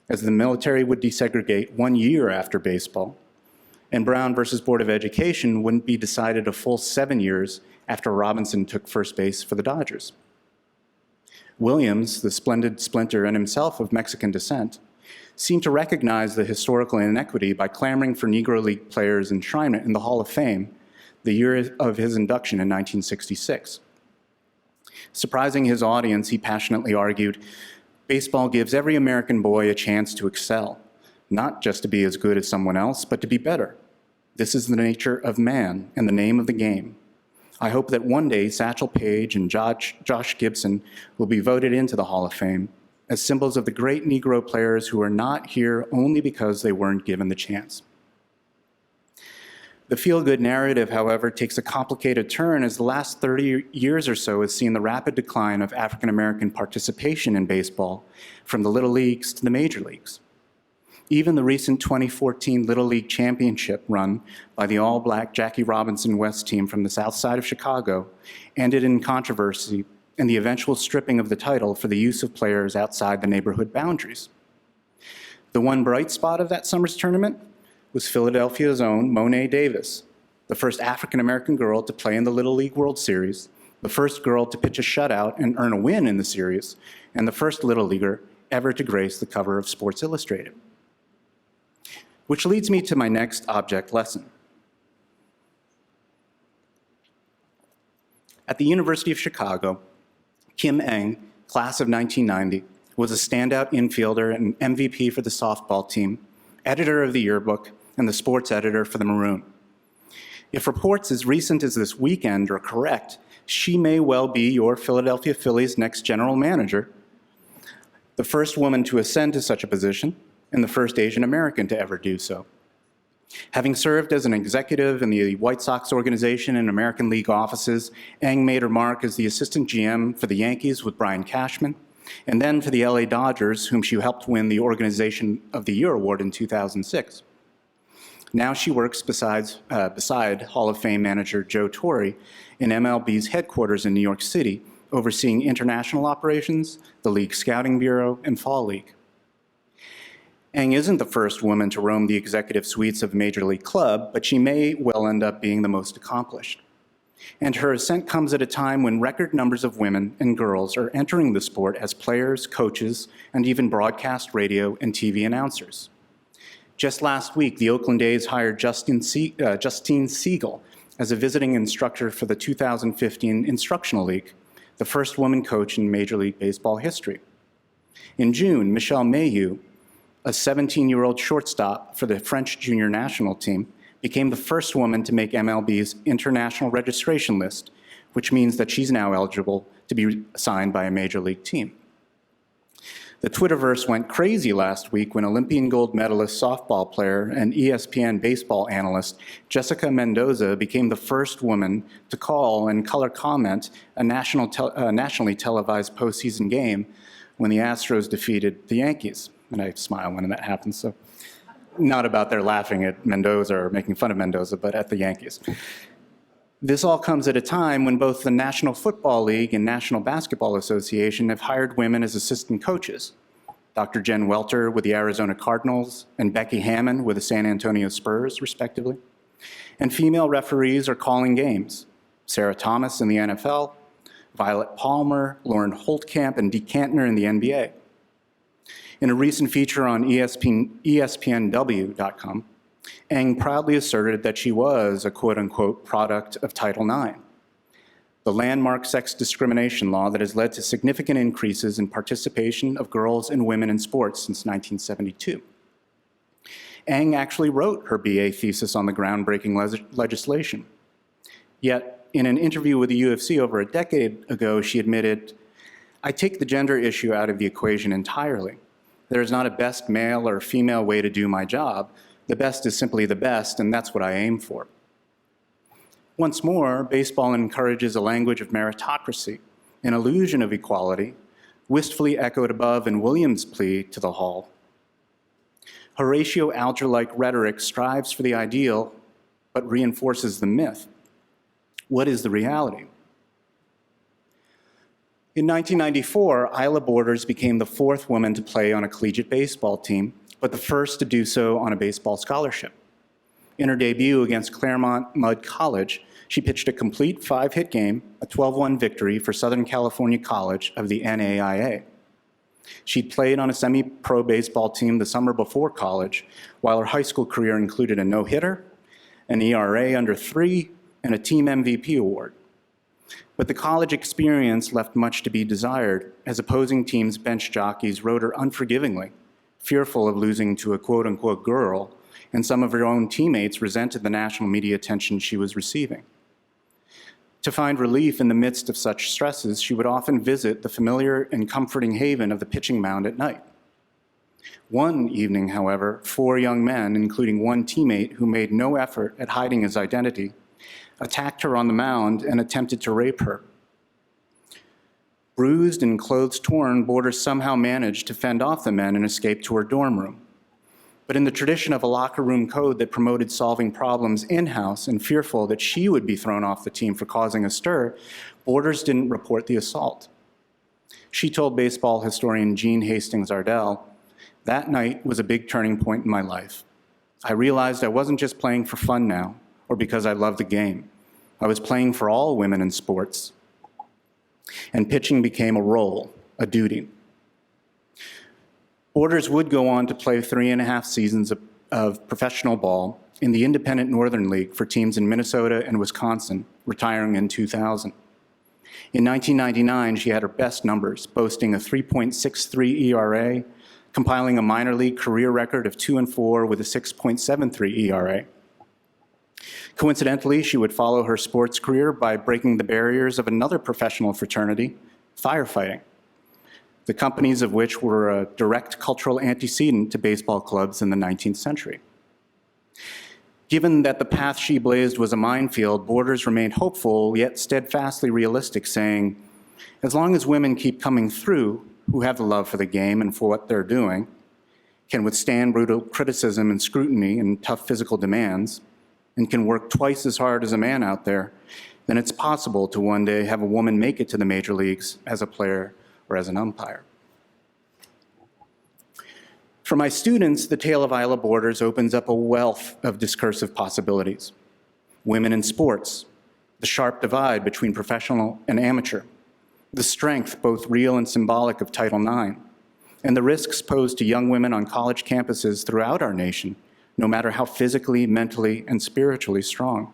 as the military would desegregate 1 year after baseball, and Brown versus Board of Education wouldn't be decided a full 7 years after Robinson took first base for the Dodgers. Williams, the splendid splinter and himself of Mexican descent, seemed to recognize the historical inequity by clamoring for Negro League players' enshrinement in the Hall of Fame the year of his induction in 1966. Surprising his audience, he passionately argued, "Baseball gives every American boy a chance to excel, not just to be as good as someone else, but to be better. This is the nature of man and the name of the game. I hope that one day Satchel Paige and Josh Gibson will be voted into the Hall of Fame as symbols of the great Negro players who are not here only because they weren't given the chance." The feel-good narrative, however, takes a complicated turn as the last 30 years or so has seen the rapid decline of African-American participation in baseball from the Little Leagues to the major leagues. Even the recent 2014 Little League Championship run by the all-black Jackie Robinson West team from the south side of Chicago ended in controversy and the eventual stripping of the title for the use of players outside the neighborhood boundaries. The one bright spot of that summer's tournament was Philadelphia's own Monet Davis, the first African-American girl to play in the Little League World Series, the first girl to pitch a shutout and earn a win in the series, and the first Little Leaguer ever to grace the cover of Sports Illustrated. Which leads me to my next object lesson. At the University of Chicago, Kim Eng, class of 1990, was a standout infielder and MVP for the softball team, editor of the yearbook, and the sports editor for the Maroon. If reports as recent as this weekend are correct, she may well be your Philadelphia Phillies' next general manager, the first woman to ascend to such a position, and the first Asian American to ever do so. Having served as an executive in the White Sox organization and American League offices, Eng made her mark as the assistant GM for the Yankees with Brian Cashman, and then for the LA Dodgers, whom she helped win the Organization of the Year award in 2006. Now she works beside Hall of Fame manager Joe Torre in MLB's headquarters in New York City, overseeing international operations, the League Scouting Bureau, and Fall League. Eng isn't the first woman to roam the executive suites of a major league club, but she may well end up being the most accomplished. And her ascent comes at a time when record numbers of women and girls are entering the sport as players, coaches, and even broadcast radio and TV announcers. Just last week, the Oakland A's hired Justine Siegel as a visiting instructor for the 2015 Instructional League, the first woman coach in Major League Baseball history. In June, Michelle Mayhew, a 17-year-old shortstop for the French junior national team, became the first woman to make MLB's international registration list, which means that she's now eligible to be signed by a major league team. The Twitterverse went crazy last week when Olympian gold medalist softball player and ESPN baseball analyst Jessica Mendoza became the first woman to call and color comment a nationally televised postseason game when the Astros defeated the Yankees. And I smile when that happens, so not about their laughing at Mendoza or making fun of Mendoza, but at the Yankees. This all comes at a time when both the National Football League and National Basketball Association have hired women as assistant coaches. Dr. Jen Welter with the Arizona Cardinals and Becky Hammon with the San Antonio Spurs, respectively. And female referees are calling games. Sarah Thomas in the NFL, Violet Palmer, Lauren Holtkamp, and Dee Kantner in the NBA. In a recent feature on ESPNW.com, Eng proudly asserted that she was a quote-unquote product of Title IX, the landmark sex discrimination law that has led to significant increases in participation of girls and women in sports since 1972. Eng actually wrote her BA thesis on the groundbreaking legislation. Yet, in an interview with the UFC over a decade ago, she admitted, "I take the gender issue out of the equation entirely. There is not a best male or female way to do my job. The best is simply the best, and that's what I aim for." Once more, baseball encourages a language of meritocracy, an illusion of equality, wistfully echoed above in Williams' plea to the Hall. Horatio Alger-like rhetoric strives for the ideal, but reinforces the myth. What is the reality? In 1994, Isla Borders became the fourth woman to play on a collegiate baseball team, but the first to do so on a baseball scholarship. In her debut against Claremont Mudd College, she pitched a complete 5-hit game, a 12-1 victory for Southern California College of the NAIA. She'd played on a semi-pro baseball team the summer before college, while her high school career included a no-hitter, an ERA under 3, and a team MVP award. But the college experience left much to be desired, as opposing teams' bench jockeys rode her unforgivingly, fearful of losing to a quote-unquote girl, and some of her own teammates resented the national media attention she was receiving. To find relief in the midst of such stresses, she would often visit the familiar and comforting haven of the pitching mound at night. One evening, however, 4 young men, including one teammate who made no effort at hiding his identity, attacked her on the mound and attempted to rape her. Bruised and clothes torn, Borders somehow managed to fend off the men and escape to her dorm room. But in the tradition of a locker room code that promoted solving problems in-house and fearful that she would be thrown off the team for causing a stir, Borders didn't report the assault. She told baseball historian Gene Hastings Ardell, "That night was a big turning point in my life. I realized I wasn't just playing for fun now, or because I loved the game. I was playing for all women in sports. And pitching became a role, a duty." Borders would go on to play 3.5 seasons of professional ball in the Independent Northern League for teams in Minnesota and Wisconsin, retiring in 2000. In 1999, she had her best numbers, boasting a 3.63 ERA, compiling a minor league career record of 2-4 with a 6.73 ERA. Coincidentally, she would follow her sports career by breaking the barriers of another professional fraternity, firefighting, the companies of which were a direct cultural antecedent to baseball clubs in the 19th century. Given that the path she blazed was a minefield, Borders remained hopeful, yet steadfastly realistic, saying, "As long as women keep coming through, who have the love for the game and for what they're doing, can withstand brutal criticism and scrutiny and tough physical demands, and can work twice as hard as a man out there, then it's possible to one day have a woman make it to the major leagues as a player or as an umpire. For my students, the tale of Isla Borders opens up a wealth of discursive possibilities. Women in sports, the sharp divide between professional and amateur, the strength, both real and symbolic, of Title IX, and the risks posed to young women on college campuses throughout our nation, no matter how physically, mentally, and spiritually strong.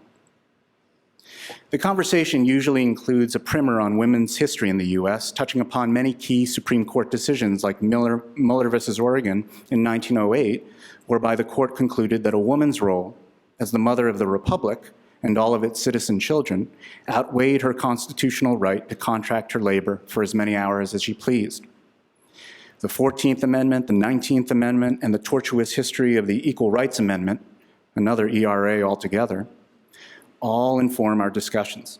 The conversation usually includes a primer on women's history in the US, touching upon many key Supreme Court decisions like Mueller versus Oregon in 1908, whereby the court concluded that a woman's role as the mother of the Republic and all of its citizen children outweighed her constitutional right to contract her labor for as many hours as she pleased. The 14th Amendment, the 19th Amendment, and the tortuous history of the Equal Rights Amendment, another ERA altogether, all inform our discussions.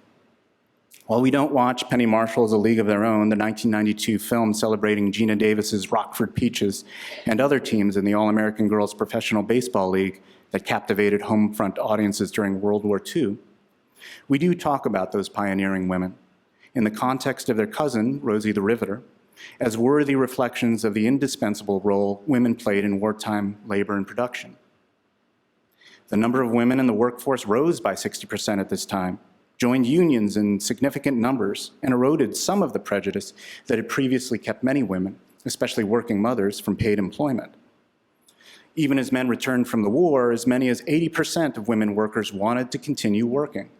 While we don't watch Penny Marshall's A League of Their Own, the 1992 film celebrating Gina Davis's Rockford Peaches and other teams in the All-American Girls Professional Baseball League that captivated home front audiences during World War II, we do talk about those pioneering women in the context of their cousin, Rosie the Riveter, as worthy reflections of the indispensable role women played in wartime labor and production. The number of women in the workforce rose by 60% at this time, joined unions in significant numbers, and eroded some of the prejudice that had previously kept many women, especially working mothers, from paid employment. Even as men returned from the war, as many as 80% of women workers wanted to continue working.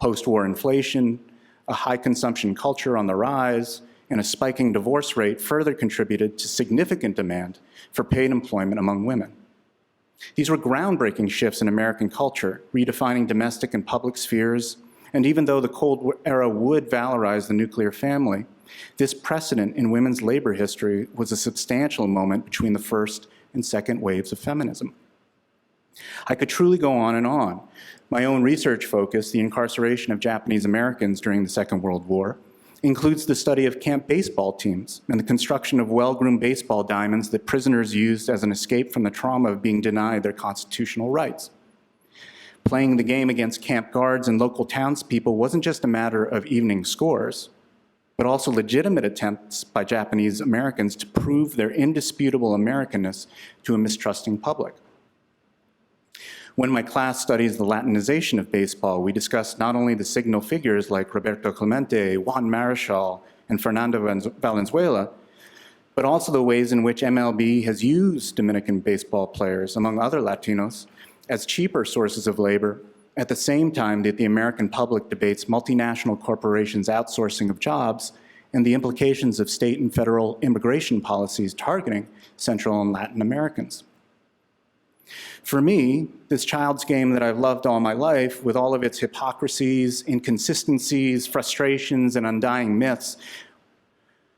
Post-war inflation, a high consumption culture on the rise, and a spiking divorce rate further contributed to significant demand for paid employment among women. These were groundbreaking shifts in American culture, redefining domestic and public spheres, and even though the Cold War era would valorize the nuclear family, this precedent in women's labor history was a substantial moment between the first and second waves of feminism. I could truly go on and on. My own research focus, the incarceration of Japanese Americans during the Second World War, includes the study of camp baseball teams and the construction of well-groomed baseball diamonds that prisoners used as an escape from the trauma of being denied their constitutional rights. Playing the game against camp guards and local townspeople wasn't just a matter of evening scores, but also legitimate attempts by Japanese Americans to prove their indisputable Americanness to a mistrusting public. When my class studies the Latinization of baseball, we discuss not only the signal figures like Roberto Clemente, Juan Marichal, and Fernando Valenzuela, but also the ways in which MLB has used Dominican baseball players, among other Latinos, as cheaper sources of labor, at the same time that the American public debates multinational corporations' outsourcing of jobs and the implications of state and federal immigration policies targeting Central and Latin Americans. For me, this child's game that I've loved all my life, with all of its hypocrisies, inconsistencies, frustrations, and undying myths,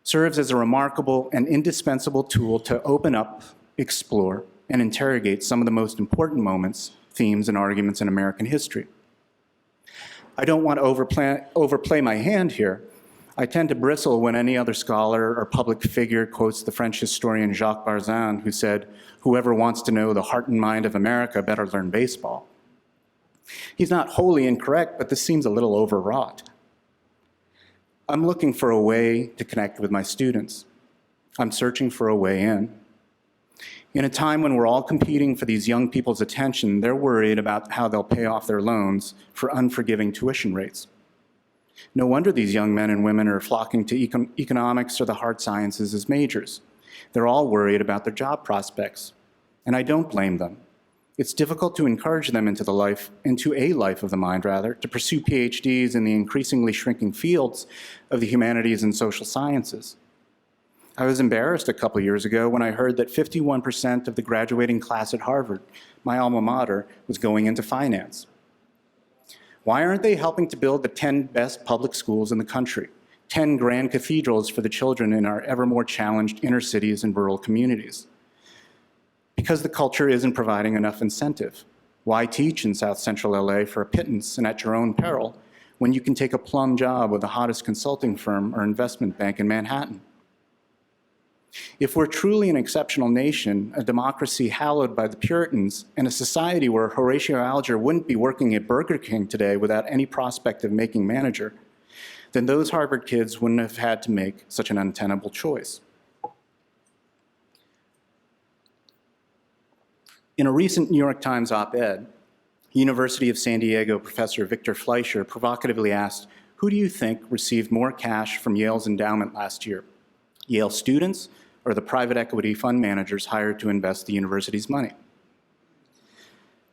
serves as a remarkable and indispensable tool to open up, explore, and interrogate some of the most important moments, themes, and arguments in American history. I don't want to overplay my hand here. I tend to bristle when any other scholar or public figure quotes the French historian Jacques Barzin, who said, "Whoever wants to know the heart and mind of America better learn baseball." He's not wholly incorrect, but this seems a little overwrought. I'm looking for a way to connect with my students. I'm searching for a way in. In a time when we're all competing for these young people's attention, they're worried about how they'll pay off their loans for unforgiving tuition rates. No wonder these young men and women are flocking to economics or the hard sciences as majors. They're all worried about their job prospects, and I don't blame them. It's difficult to encourage them into a life of the mind, to pursue PhDs in the increasingly shrinking fields of the humanities and social sciences. I was embarrassed a couple years ago when I heard that 51% of the graduating class at Harvard, my alma mater, was going into finance. Why aren't they helping to build the 10 best public schools in the country, 10 grand cathedrals for the children in our ever more challenged inner cities and rural communities? Because the culture isn't providing enough incentive. Why teach in South Central LA for a pittance and at your own peril when you can take a plum job with the hottest consulting firm or investment bank in Manhattan? If we're truly an exceptional nation, a democracy hallowed by the Puritans, and a society where Horatio Alger wouldn't be working at Burger King today without any prospect of making manager, then those Harvard kids wouldn't have had to make such an untenable choice. In a recent New York Times op-ed, University of San Diego professor Victor Fleischer provocatively asked, "Who do you think received more cash from Yale's endowment last year? Yale students or the private equity fund managers hired to invest the university's money?"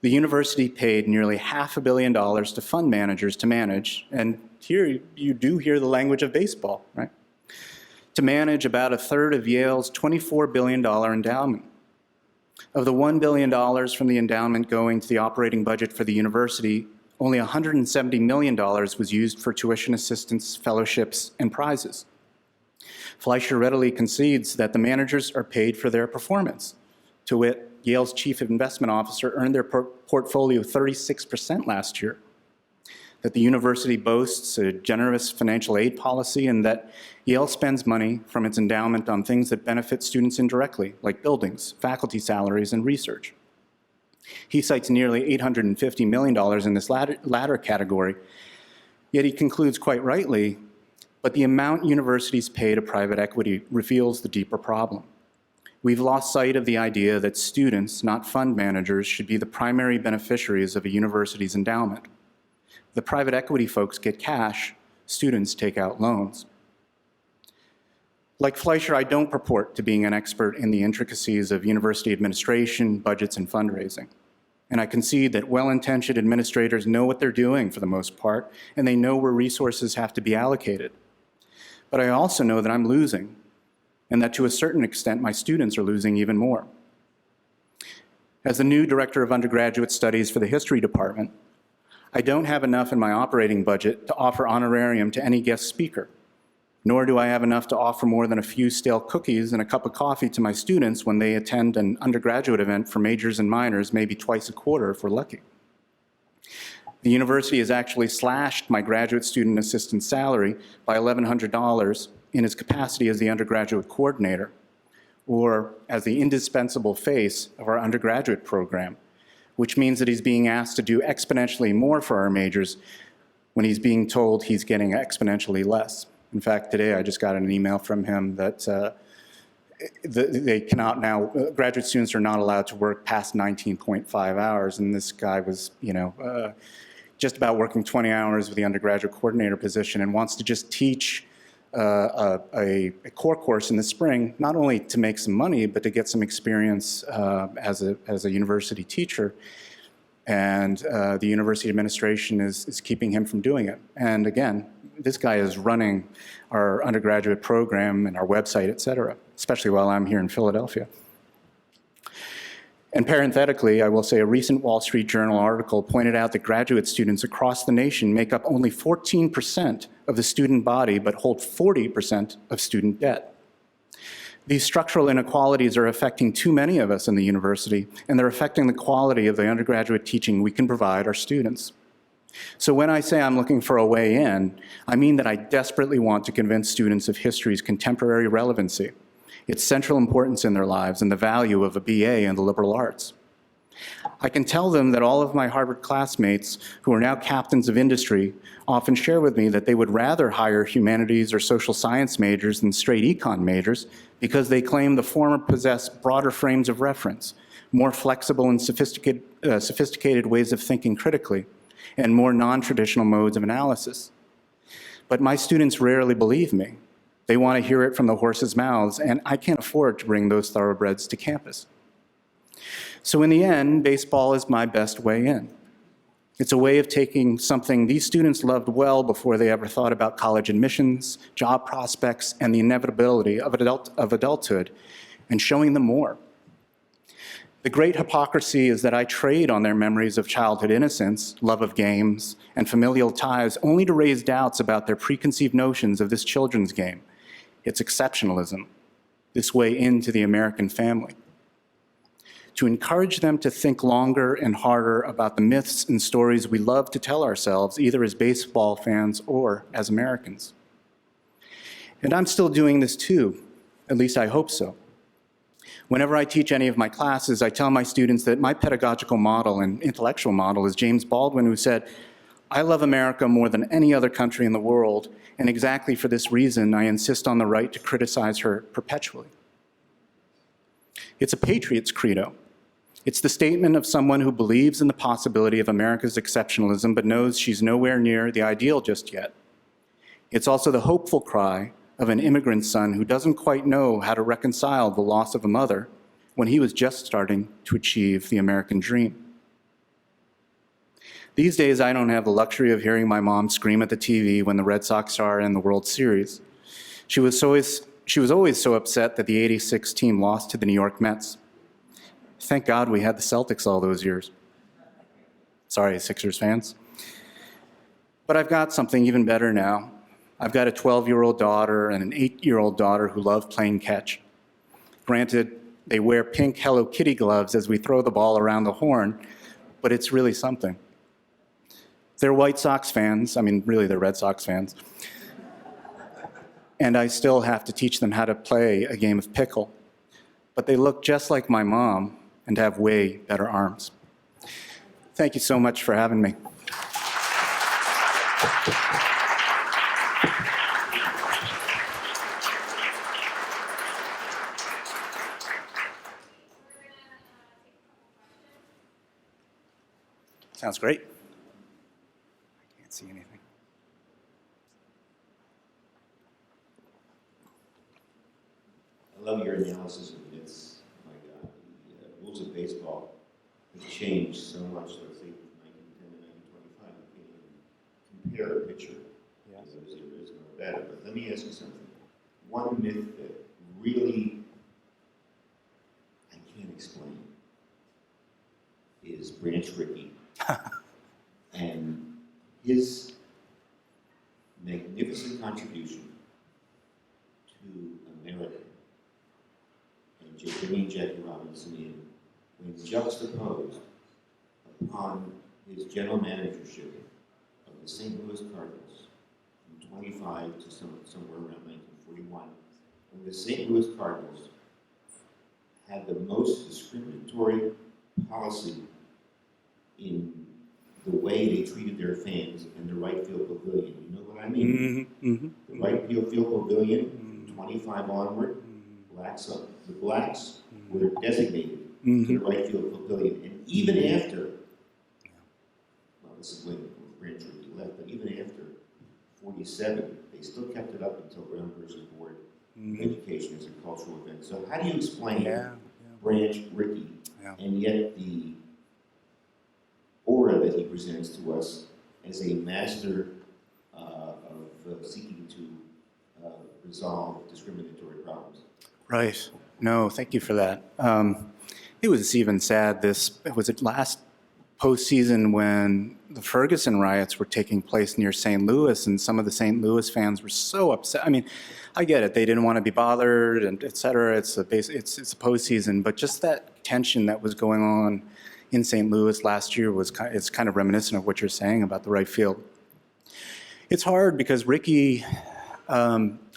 The university paid nearly $500 million to fund managers to manage, and here you do hear the language of baseball, right? To manage about a third of Yale's $24 billion endowment. Of the $1 billion from the endowment going to the operating budget for the university, only $170 million was used for tuition assistance, fellowships, and prizes. Fleischer readily concedes that the managers are paid for their performance. To wit, Yale's chief investment officer earned their portfolio 36% last year. That the university boasts a generous financial aid policy, and that Yale spends money from its endowment on things that benefit students indirectly, like buildings, faculty salaries, and research. He cites nearly $850 million in this latter category, yet he concludes quite rightly, but the amount universities pay to private equity reveals the deeper problem. We've lost sight of the idea that students, not fund managers, should be the primary beneficiaries of a university's endowment. The private equity folks get cash, students take out loans. Like Fleischer, I don't purport to being an expert in the intricacies of university administration, budgets, and fundraising. And I concede that well-intentioned administrators know what they're doing for the most part, and they know where resources have to be allocated. But I also know that I'm losing, and that to a certain extent, my students are losing even more. As the new director of undergraduate studies for the history department, I don't have enough in my operating budget to offer honorarium to any guest speaker, nor do I have enough to offer more than a few stale cookies and a cup of coffee to my students when they attend an undergraduate event for majors and minors, maybe twice a quarter if we're lucky. The university has actually slashed my graduate student assistant salary by $1,100 in his capacity as the undergraduate coordinator, or as the indispensable face of our undergraduate program, which means that he's being asked to do exponentially more for our majors when he's being told he's getting exponentially less. In fact, today I just got an email from him that they cannot now, graduate students are not allowed to work past 19.5 hours, and this guy was, just about working 20 hours with the undergraduate coordinator position and wants to just teach a core course in the spring, not only to make some money, but to get some experience as a university teacher. And the university administration is keeping him from doing it. And again, this guy is running our undergraduate program and our website, et cetera, especially while I'm here in Philadelphia. And parenthetically, I will say a recent Wall Street Journal article pointed out that graduate students across the nation make up only 14% of the student body, but hold 40% of student debt. These structural inequalities are affecting too many of us in the university, and they're affecting the quality of the undergraduate teaching we can provide our students. So when I say I'm looking for a way in, I mean that I desperately want to convince students of history's contemporary relevancy, its central importance in their lives, and the value of a BA in the liberal arts. I can tell them that all of my Harvard classmates, who are now captains of industry, often share with me that they would rather hire humanities or social science majors than straight econ majors because they claim the former possess broader frames of reference, more flexible and sophisticated ways of thinking critically, and more non-traditional modes of analysis. But my students rarely believe me. They want to hear it from the horse's mouths, and I can't afford to bring those thoroughbreds to campus. So in the end, baseball is my best way in. It's a way of taking something these students loved well before they ever thought about college admissions, job prospects, and the inevitability of adulthood, and showing them more. The great hypocrisy is that I trade on their memories of childhood innocence, love of games, and familial ties only to raise doubts about their preconceived notions of this children's game. It's exceptionalism, this way into the American family. To encourage them to think longer and harder about the myths and stories we love to tell ourselves, either as baseball fans or as Americans. And I'm still doing this too, At least I hope so. Whenever I teach any of my classes, I tell my students that my pedagogical model and intellectual model is James Baldwin, who said, "I love America more than any other country in the world, and exactly for this reason, I insist on the right to criticize her perpetually." It's a patriot's credo. It's the statement of someone who believes in the possibility of America's exceptionalism, but knows she's nowhere near the ideal just yet. It's also the hopeful cry of an immigrant son who doesn't quite know how to reconcile the loss of a mother when he was just starting to achieve the American dream. These days, I don't have the luxury of hearing my mom scream at the TV when the Red Sox are in the World Series. She was always so upset that the '86 team lost to the New York Mets. Thank God we had the Celtics all those years. Sorry, Sixers fans. But I've got something even better now. I've got a 12-year-old daughter and an 8-year-old daughter who love playing catch. Granted, they wear pink Hello Kitty gloves as we throw the ball around the horn, but it's really something. They're White Sox fans. I mean, really, they're Red Sox fans. And I still have to teach them how to play a game of pickle. But they look just like my mom and have way better arms. Thank you so much for having me. Sounds great. I can't see anything. I love your analysis of myths. My God, the rules of baseball have changed so much. Let's say from 1910 to 1925, you can't even compare a pitcher. Yes. There is no better. But let me ask you something. One myth that really I can't explain is Branch Rickey and his magnificent contribution to America. Bringing Jackie Robinson in, when juxtaposed upon his general managership of the St. Louis Cardinals from 25 to somewhere around 1941, when the St. Louis Cardinals had the most discriminatory policy in the way they treated their fans in the right field pavilion. You know what I mean? Mm-hmm. Mm-hmm. The right field pavilion, 25 onward, the blacks were designated to the right field pavilion. And even after, well, this is when Branch Rickey left, but even after 47, they still kept it up until Brown versus Board of Education as a cultural event. So how do you explain Branch Rickey and yet the aura that he presents to us as a master of seeking to resolve discriminatory problems? Right. No, thank you for that. It was even sad. It was last postseason when the Ferguson riots were taking place near St. Louis, and some of the St. Louis fans were so upset. I mean, I get it; they didn't want to be bothered, and et cetera. It's a postseason, but just that tension that was going on in St. Louis last year it's kind of reminiscent of what you're saying about the right field. It's hard because Rickey.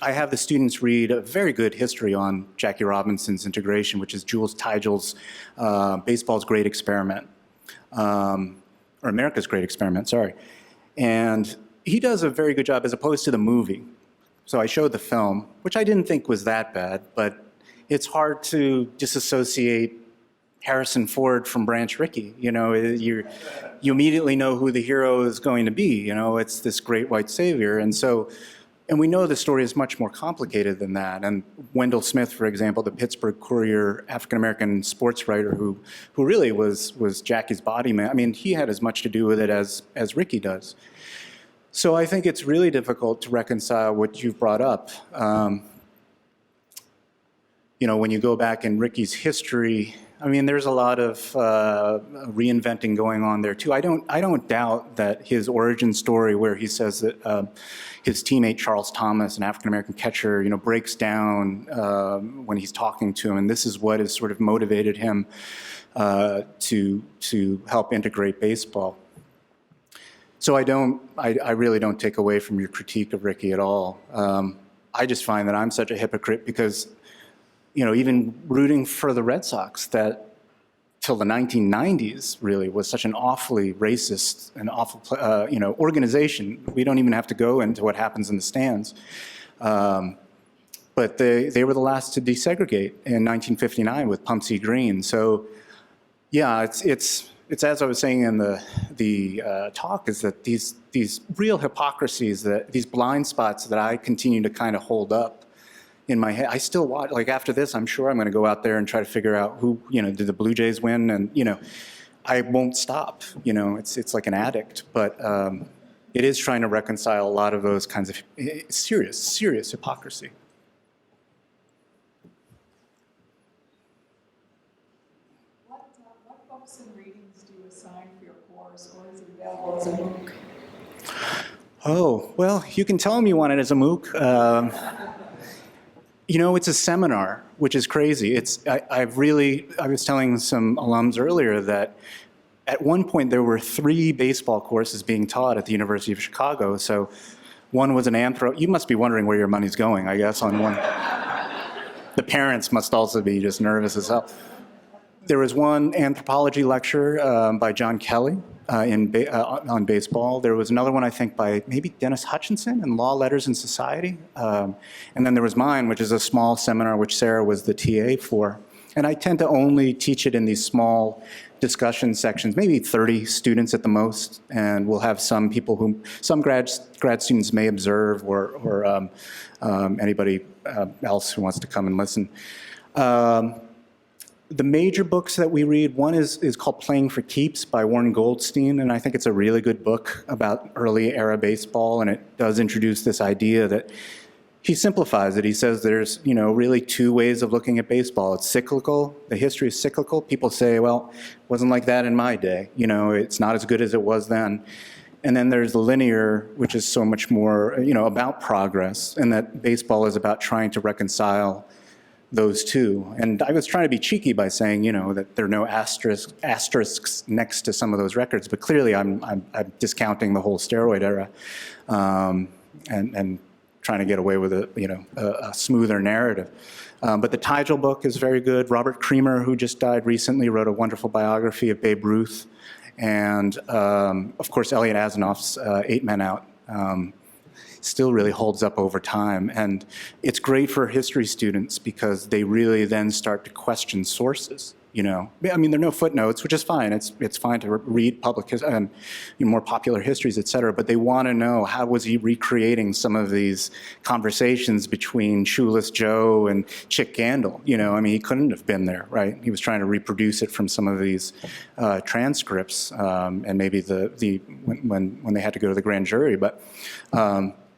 I have the students read a very good history on Jackie Robinson's integration, which is Jules Teigel's Baseball's Great Experiment, or America's Great Experiment, sorry. And he does a very good job as opposed to the movie. So I showed the film, which I didn't think was that bad, but it's hard to disassociate Harrison Ford from Branch Rickey. You know, you immediately know who the hero is going to be. You know, it's this great white savior. And we know the story is much more complicated than that. And Wendell Smith, for example, the Pittsburgh Courier African-American sports writer who really was Jackie's body man. I mean, he had as much to do with it as Rickey does. So I think it's really difficult to reconcile what you've brought up. You know, when you go back in Rickey's history, I mean, there's a lot of reinventing going on there too. I don't doubt that his origin story, where he says that his teammate Charles Thomas, an African-American catcher, you know, breaks down when he's talking to him, and this is what has sort of motivated him to help integrate baseball. So I really don't take away from your critique of Rickey at all. I just find that I'm such a hypocrite because even rooting for the Red Sox that till the 1990s really was such an awfully racist and awful, organization. We don't even have to go into what happens in the stands. But they were the last to desegregate in 1959 with Pumpsie Green. So yeah, it's as I was saying in the talk, is that these real hypocrisies, these blind spots that I continue to kind of hold up in my head. I still watch, like after this, I'm sure I'm going to go out there and try to figure out who, did the Blue Jays win? And, I won't stop, it's like an addict, but it is trying to reconcile a lot of those kinds of serious hypocrisy. What books and readings do you assign for your course, or is it available as a MOOC? Oh, well, you can tell them you want it as a MOOC. It's a seminar, which is crazy. I was telling some alums earlier that at one point there were 3 baseball courses being taught at the University of Chicago. So one was an you must be wondering where your money's going, I guess, on one. The parents must also be just nervous as hell. There was one anthropology lecture by John Kelly on baseball. There was another one, I think, by maybe Dennis Hutchinson in Law, Letters, and Society. And then there was mine, which is a small seminar, which Sarah was the TA for. And I tend to only teach it in these small discussion sections, maybe 30 students at the most. And we'll have some people some grad students may observe, or anybody else who wants to come and listen. The major books that we read, one is called Playing for Keeps by Warren Goldstein, and I think it's a really good book about early era baseball, and it does introduce this idea that he simplifies it. He says there's, really 2 ways of looking at baseball. It's cyclical. The history is cyclical. People say, well, it wasn't like that in my day. It's not as good as it was then. And then there's the linear, which is so much more, about progress, and that baseball is about trying to reconcile those two. And I was trying to be cheeky by saying, that there are no asterisks next to some of those records, but clearly I'm discounting the whole steroid era, and trying to get away with a smoother narrative. But the Tigel book is very good. Robert Creamer, who just died recently, wrote a wonderful biography of Babe Ruth. And of course, Elliot Asanoff's 8 Men Out still really holds up over time. And it's great for history students because they really then start to question sources. There are no footnotes, which is fine. It's fine to read more popular histories, et cetera, but they want to know, how was he recreating some of these conversations between Shoeless Joe and Chick Gandil? He couldn't have been there, right? He was trying to reproduce it from some of these transcripts, and maybe when they had to go to the grand jury, but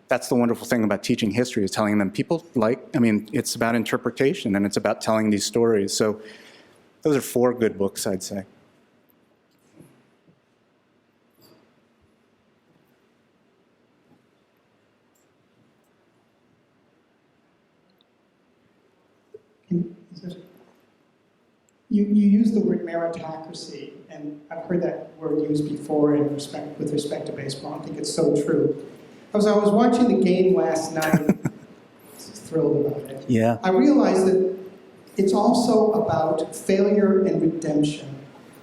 that's the wonderful thing about teaching history, is telling them it's about interpretation, and it's about telling these stories. So those are 4 good books, I'd say. You use the word meritocracy, and I've heard that word used before with respect to baseball. I think it's so true. As I was watching the game last night, I was thrilled about it. Yeah. I realized that it's also about failure and redemption.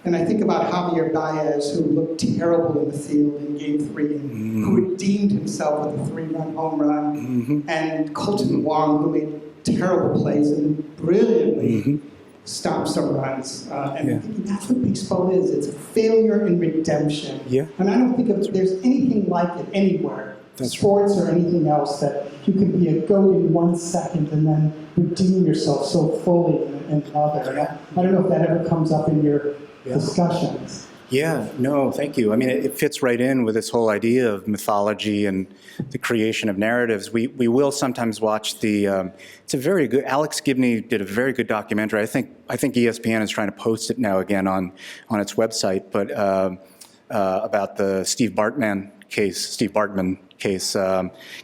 And I think about Javier Baez, who looked terrible in the field in Game 3, and who redeemed himself with a 3-run home run, and Colton Wong, who made terrible plays and brilliantly stopped some runs. And that's what baseball is. It's failure and redemption. Yeah. And I don't think there's anything like it anywhere. Sports or anything else, that you can be a goat in 1 second and then redeem yourself so fully in another. And I don't know if that ever comes up in your discussions. Yeah, no, thank you. It fits right in with this whole idea of mythology and the creation of narratives. We will sometimes watch it's a very good, Alex Gibney did a very good documentary. I think ESPN is trying to post it now again on its website, but about the Steve Bartman case,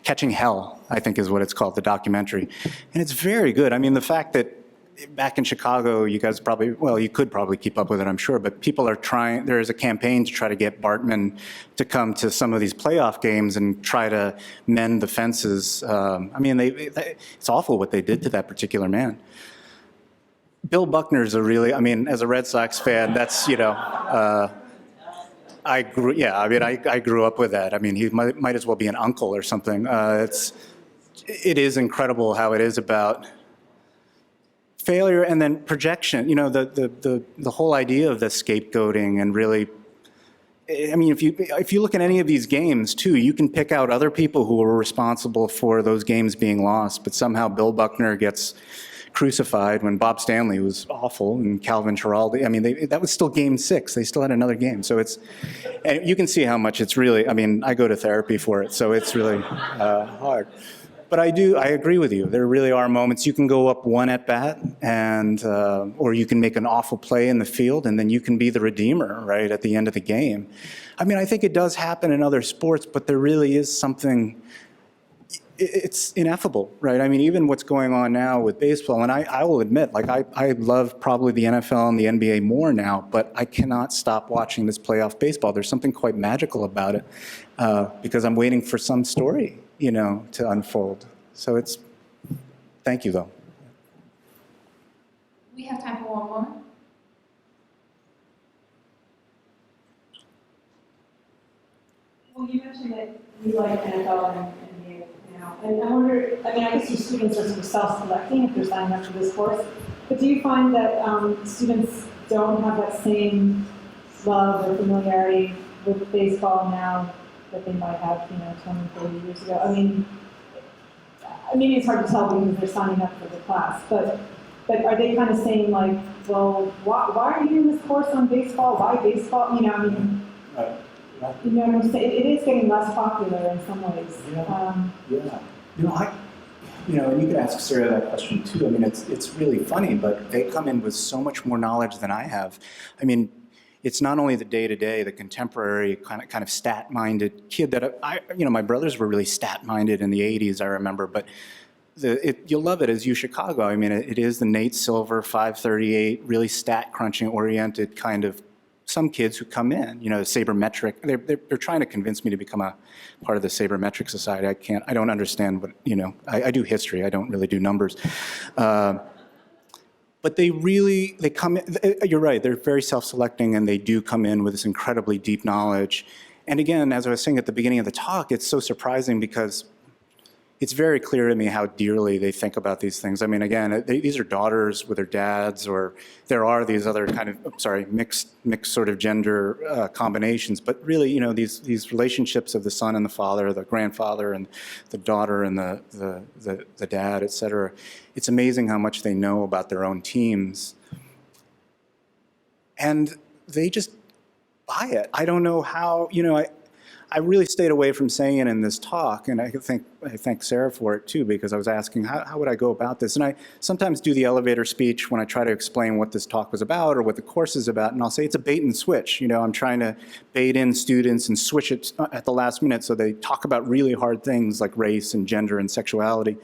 Catching Hell, I think is what it's called, the documentary. And it's very good. The fact that back in Chicago, you guys you could probably keep up with it, I'm sure, but people are trying, there is a campaign to try to get Bartman to come to some of these playoff games and try to mend the fences. It's awful what they did to that particular man. Bill Buckner's a really, I mean, as a Red Sox fan, that's, I grew up with that. I mean, he might as well be an uncle or something. It is incredible how it is about failure and then projection. The whole idea of the scapegoating and really, I mean, if you look at any of these games too, you can pick out other people who were responsible for those games being lost, but somehow Bill Buckner gets crucified when Bob Stanley was awful and Calvin Giraldi. I mean, that was still game 6. They still had another game. So and you can see how much it's really, I mean, I go to therapy for it, so it's really hard. But I agree with you. There really are moments you can go up 1 at bat and, or you can make an awful play in the field and then you can be the redeemer, right, at the end of the game. I mean, I think it does happen in other sports, but there really is something, it's ineffable, right? I mean, even what's going on now with baseball, and I will admit, like I love probably the NFL and the NBA more now, but I cannot stop watching this playoff baseball. There's something quite magical about it because I'm waiting for some story, to unfold. So thank you though. We have time for one more. Well, you mentioned that you like NFL and NBA now, and I wonder, I mean, I guess your students are sort of self-selecting if they're signing up for this course, but do you find that students don't have that same love or familiarity with baseball now that they might have, 20, 30 years ago? I mean, maybe it's hard to tell because they're signing up for the class, but are they kind of saying like, well, why are you doing this course on baseball? Why baseball? I mean, Right. you know what I'm saying? It is getting less popular in some ways. And you could ask Sarah that question too. I mean, it's really funny, but they come in with so much more knowledge than I have. I mean, it's not only the day-to-day, the contemporary kind of stat-minded kid that my brothers were really stat-minded in the 80s, I remember, but you'll love it as UChicago. I mean, it is the Nate Silver 538, really stat-crunching oriented kind of some kids who come in, sabermetric. They're trying to convince me to become a part of the Sabermetric Society. I don't understand what, I do history. I don't really do numbers. But they come in, you're right, they're very self-selecting and they do come in with this incredibly deep knowledge. And again, as I was saying at the beginning of the talk, it's so surprising because it's very clear to me how dearly they think about these things. I mean, again, these are daughters with their dads, or there are these other kind of, mixed sort of gender combinations. But really, these relationships of the son and the father, the grandfather and the daughter and the dad, et cetera. It's amazing how much they know about their own teams. And they just buy it. I don't know how, I really stayed away from saying it in this talk, and I thank Sarah for it too, because I was asking how would I go about this? And I sometimes do the elevator speech when I try to explain what this talk was about or what the course is about, and I'll say it's a bait and switch. I'm trying to bait in students and switch it at the last minute so they talk about really hard things like race and gender and sexuality.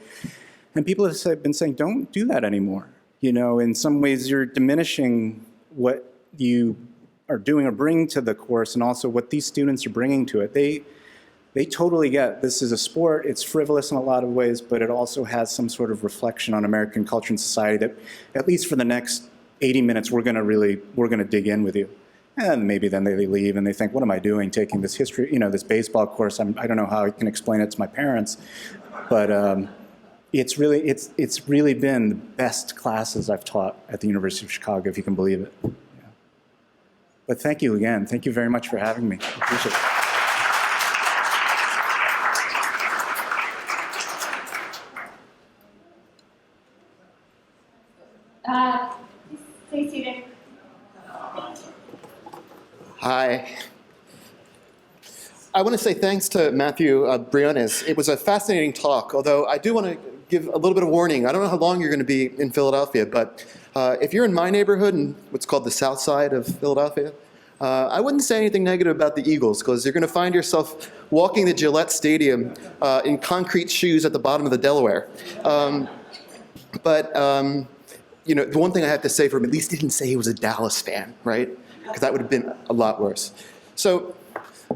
And people have been saying, don't do that anymore. In some ways you're diminishing what you are doing or bring to the course, and also what these students are bringing to it. They totally get this is a sport. It's frivolous in a lot of ways, but it also has some sort of reflection on American culture and society that, at least for the next 80 minutes, we're going to dig in with you. And maybe then they leave and they think, what am I doing taking this history, this baseball course? I don't know how I can explain it to my parents, but it's really been the best classes I've taught at the University of Chicago, if you can believe it. But thank you again. Thank you very much for having me. I appreciate it. Stay seated. Hi. I want to say thanks to Matthew Briones. It was a fascinating talk, although I do want to give a little bit of warning. I don't know how long you're going to be in Philadelphia, but if you're in my neighborhood, in what's called the South Side of Philadelphia, I wouldn't say anything negative about the Eagles, because you're going to find yourself walking the Gillette Stadium in concrete shoes at the bottom of the Delaware. The one thing I have to say for him, at least he didn't say he was a Dallas fan, right? Because that would have been a lot worse. So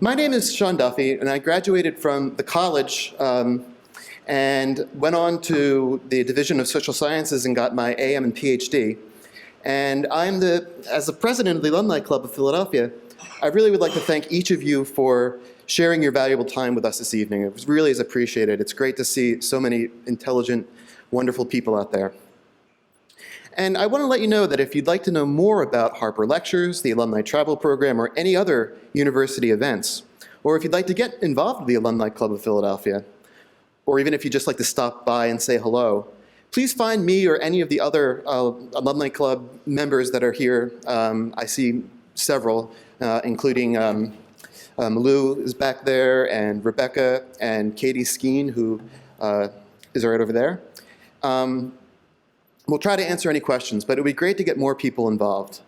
my name is Sean Duffy, and I graduated from the college and went on to the Division of Social Sciences and got my AM and PhD. And as the president of the Alumni Club of Philadelphia, I really would like to thank each of you for sharing your valuable time with us this evening. It really is appreciated. It's great to see so many intelligent, wonderful people out there. And I want to let you know that if you'd like to know more about Harper Lectures, the Alumni Travel Program, or any other university events, or if you'd like to get involved with the Alumni Club of Philadelphia, or even if you'd just like to stop by and say hello, please find me or any of the other Alumni Club members that are here. I see several, including Lou is back there, and Rebecca, and Katie Skeen, who is right over there. We'll try to answer any questions, but it would be great to get more people involved.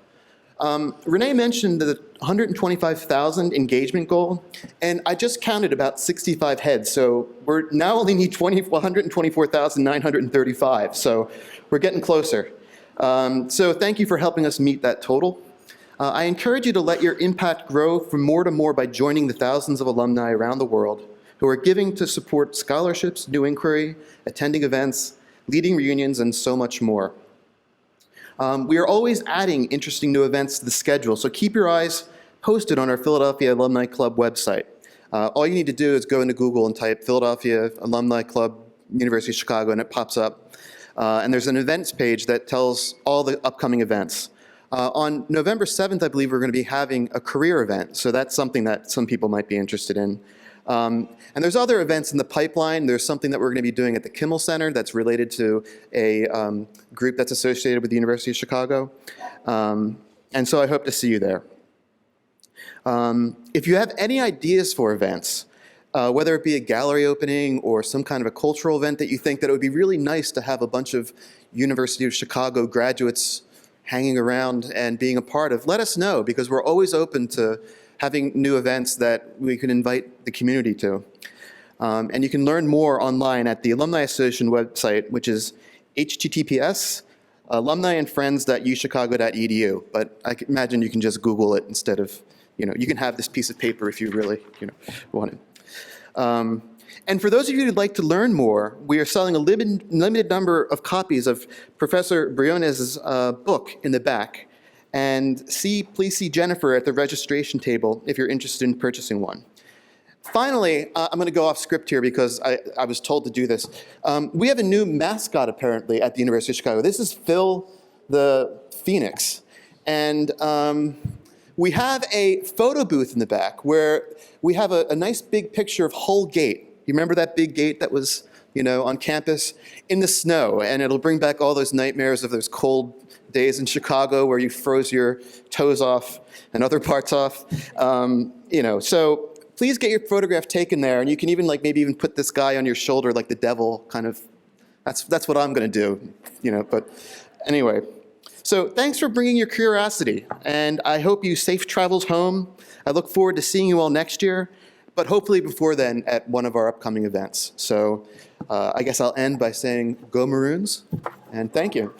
Renee mentioned the 125,000 engagement goal, and I just counted about 65 heads, so we now only need 124,935, so we're getting closer. So thank you for helping us meet that total. I encourage you to let your impact grow from more to more by joining the thousands of alumni around the world who are giving to support scholarships, new inquiry, attending events, leading reunions, and so much more. We are always adding interesting new events to the schedule, so keep your eyes posted on our Philadelphia Alumni Club website. All you need to do is go into Google and type Philadelphia Alumni Club, University of Chicago, and it pops up. And there's an events page that tells all the upcoming events. On November 7th, I believe we're going to be having a career event, so that's something that some people might be interested in. And there's other events in the pipeline. There's something that we're going to be doing at the Kimmel Center that's related to a group that's associated with the University of Chicago. And so I hope to see you there. If you have any ideas for events, whether it be a gallery opening or some kind of a cultural event that you think that it would be really nice to have a bunch of University of Chicago graduates hanging around and being a part of, let us know, because we're always open to having new events that we can invite the community to. And you can learn more online at the Alumni Association website, which is https://alumniandfriends.uchicago.edu. But I can imagine you can just Google it instead of, you can have this piece of paper if you really, want it. And for those of you who'd like to learn more, we are selling a limited number of copies of Professor Briones' book in the back. And please see Jennifer at the registration table if you're interested in purchasing one. Finally, I'm going to go off script here because I was told to do this. We have a new mascot apparently at the University of Chicago. This is Phil the Phoenix. And we have a photo booth in the back where we have a nice big picture of Hull Gate. You remember that big gate that was, on campus in the snow? And it'll bring back all those nightmares of those cold days in Chicago where you froze your toes off and other parts off. So please get your photograph taken there, and you can even maybe even put this guy on your shoulder like the devil kind of. That's what I'm going to do, But anyway, so thanks for bringing your curiosity, and I hope you safe travels home. I look forward to seeing you all next year, but hopefully before then at one of our upcoming events. So I guess I'll end by saying go Maroons, and thank you.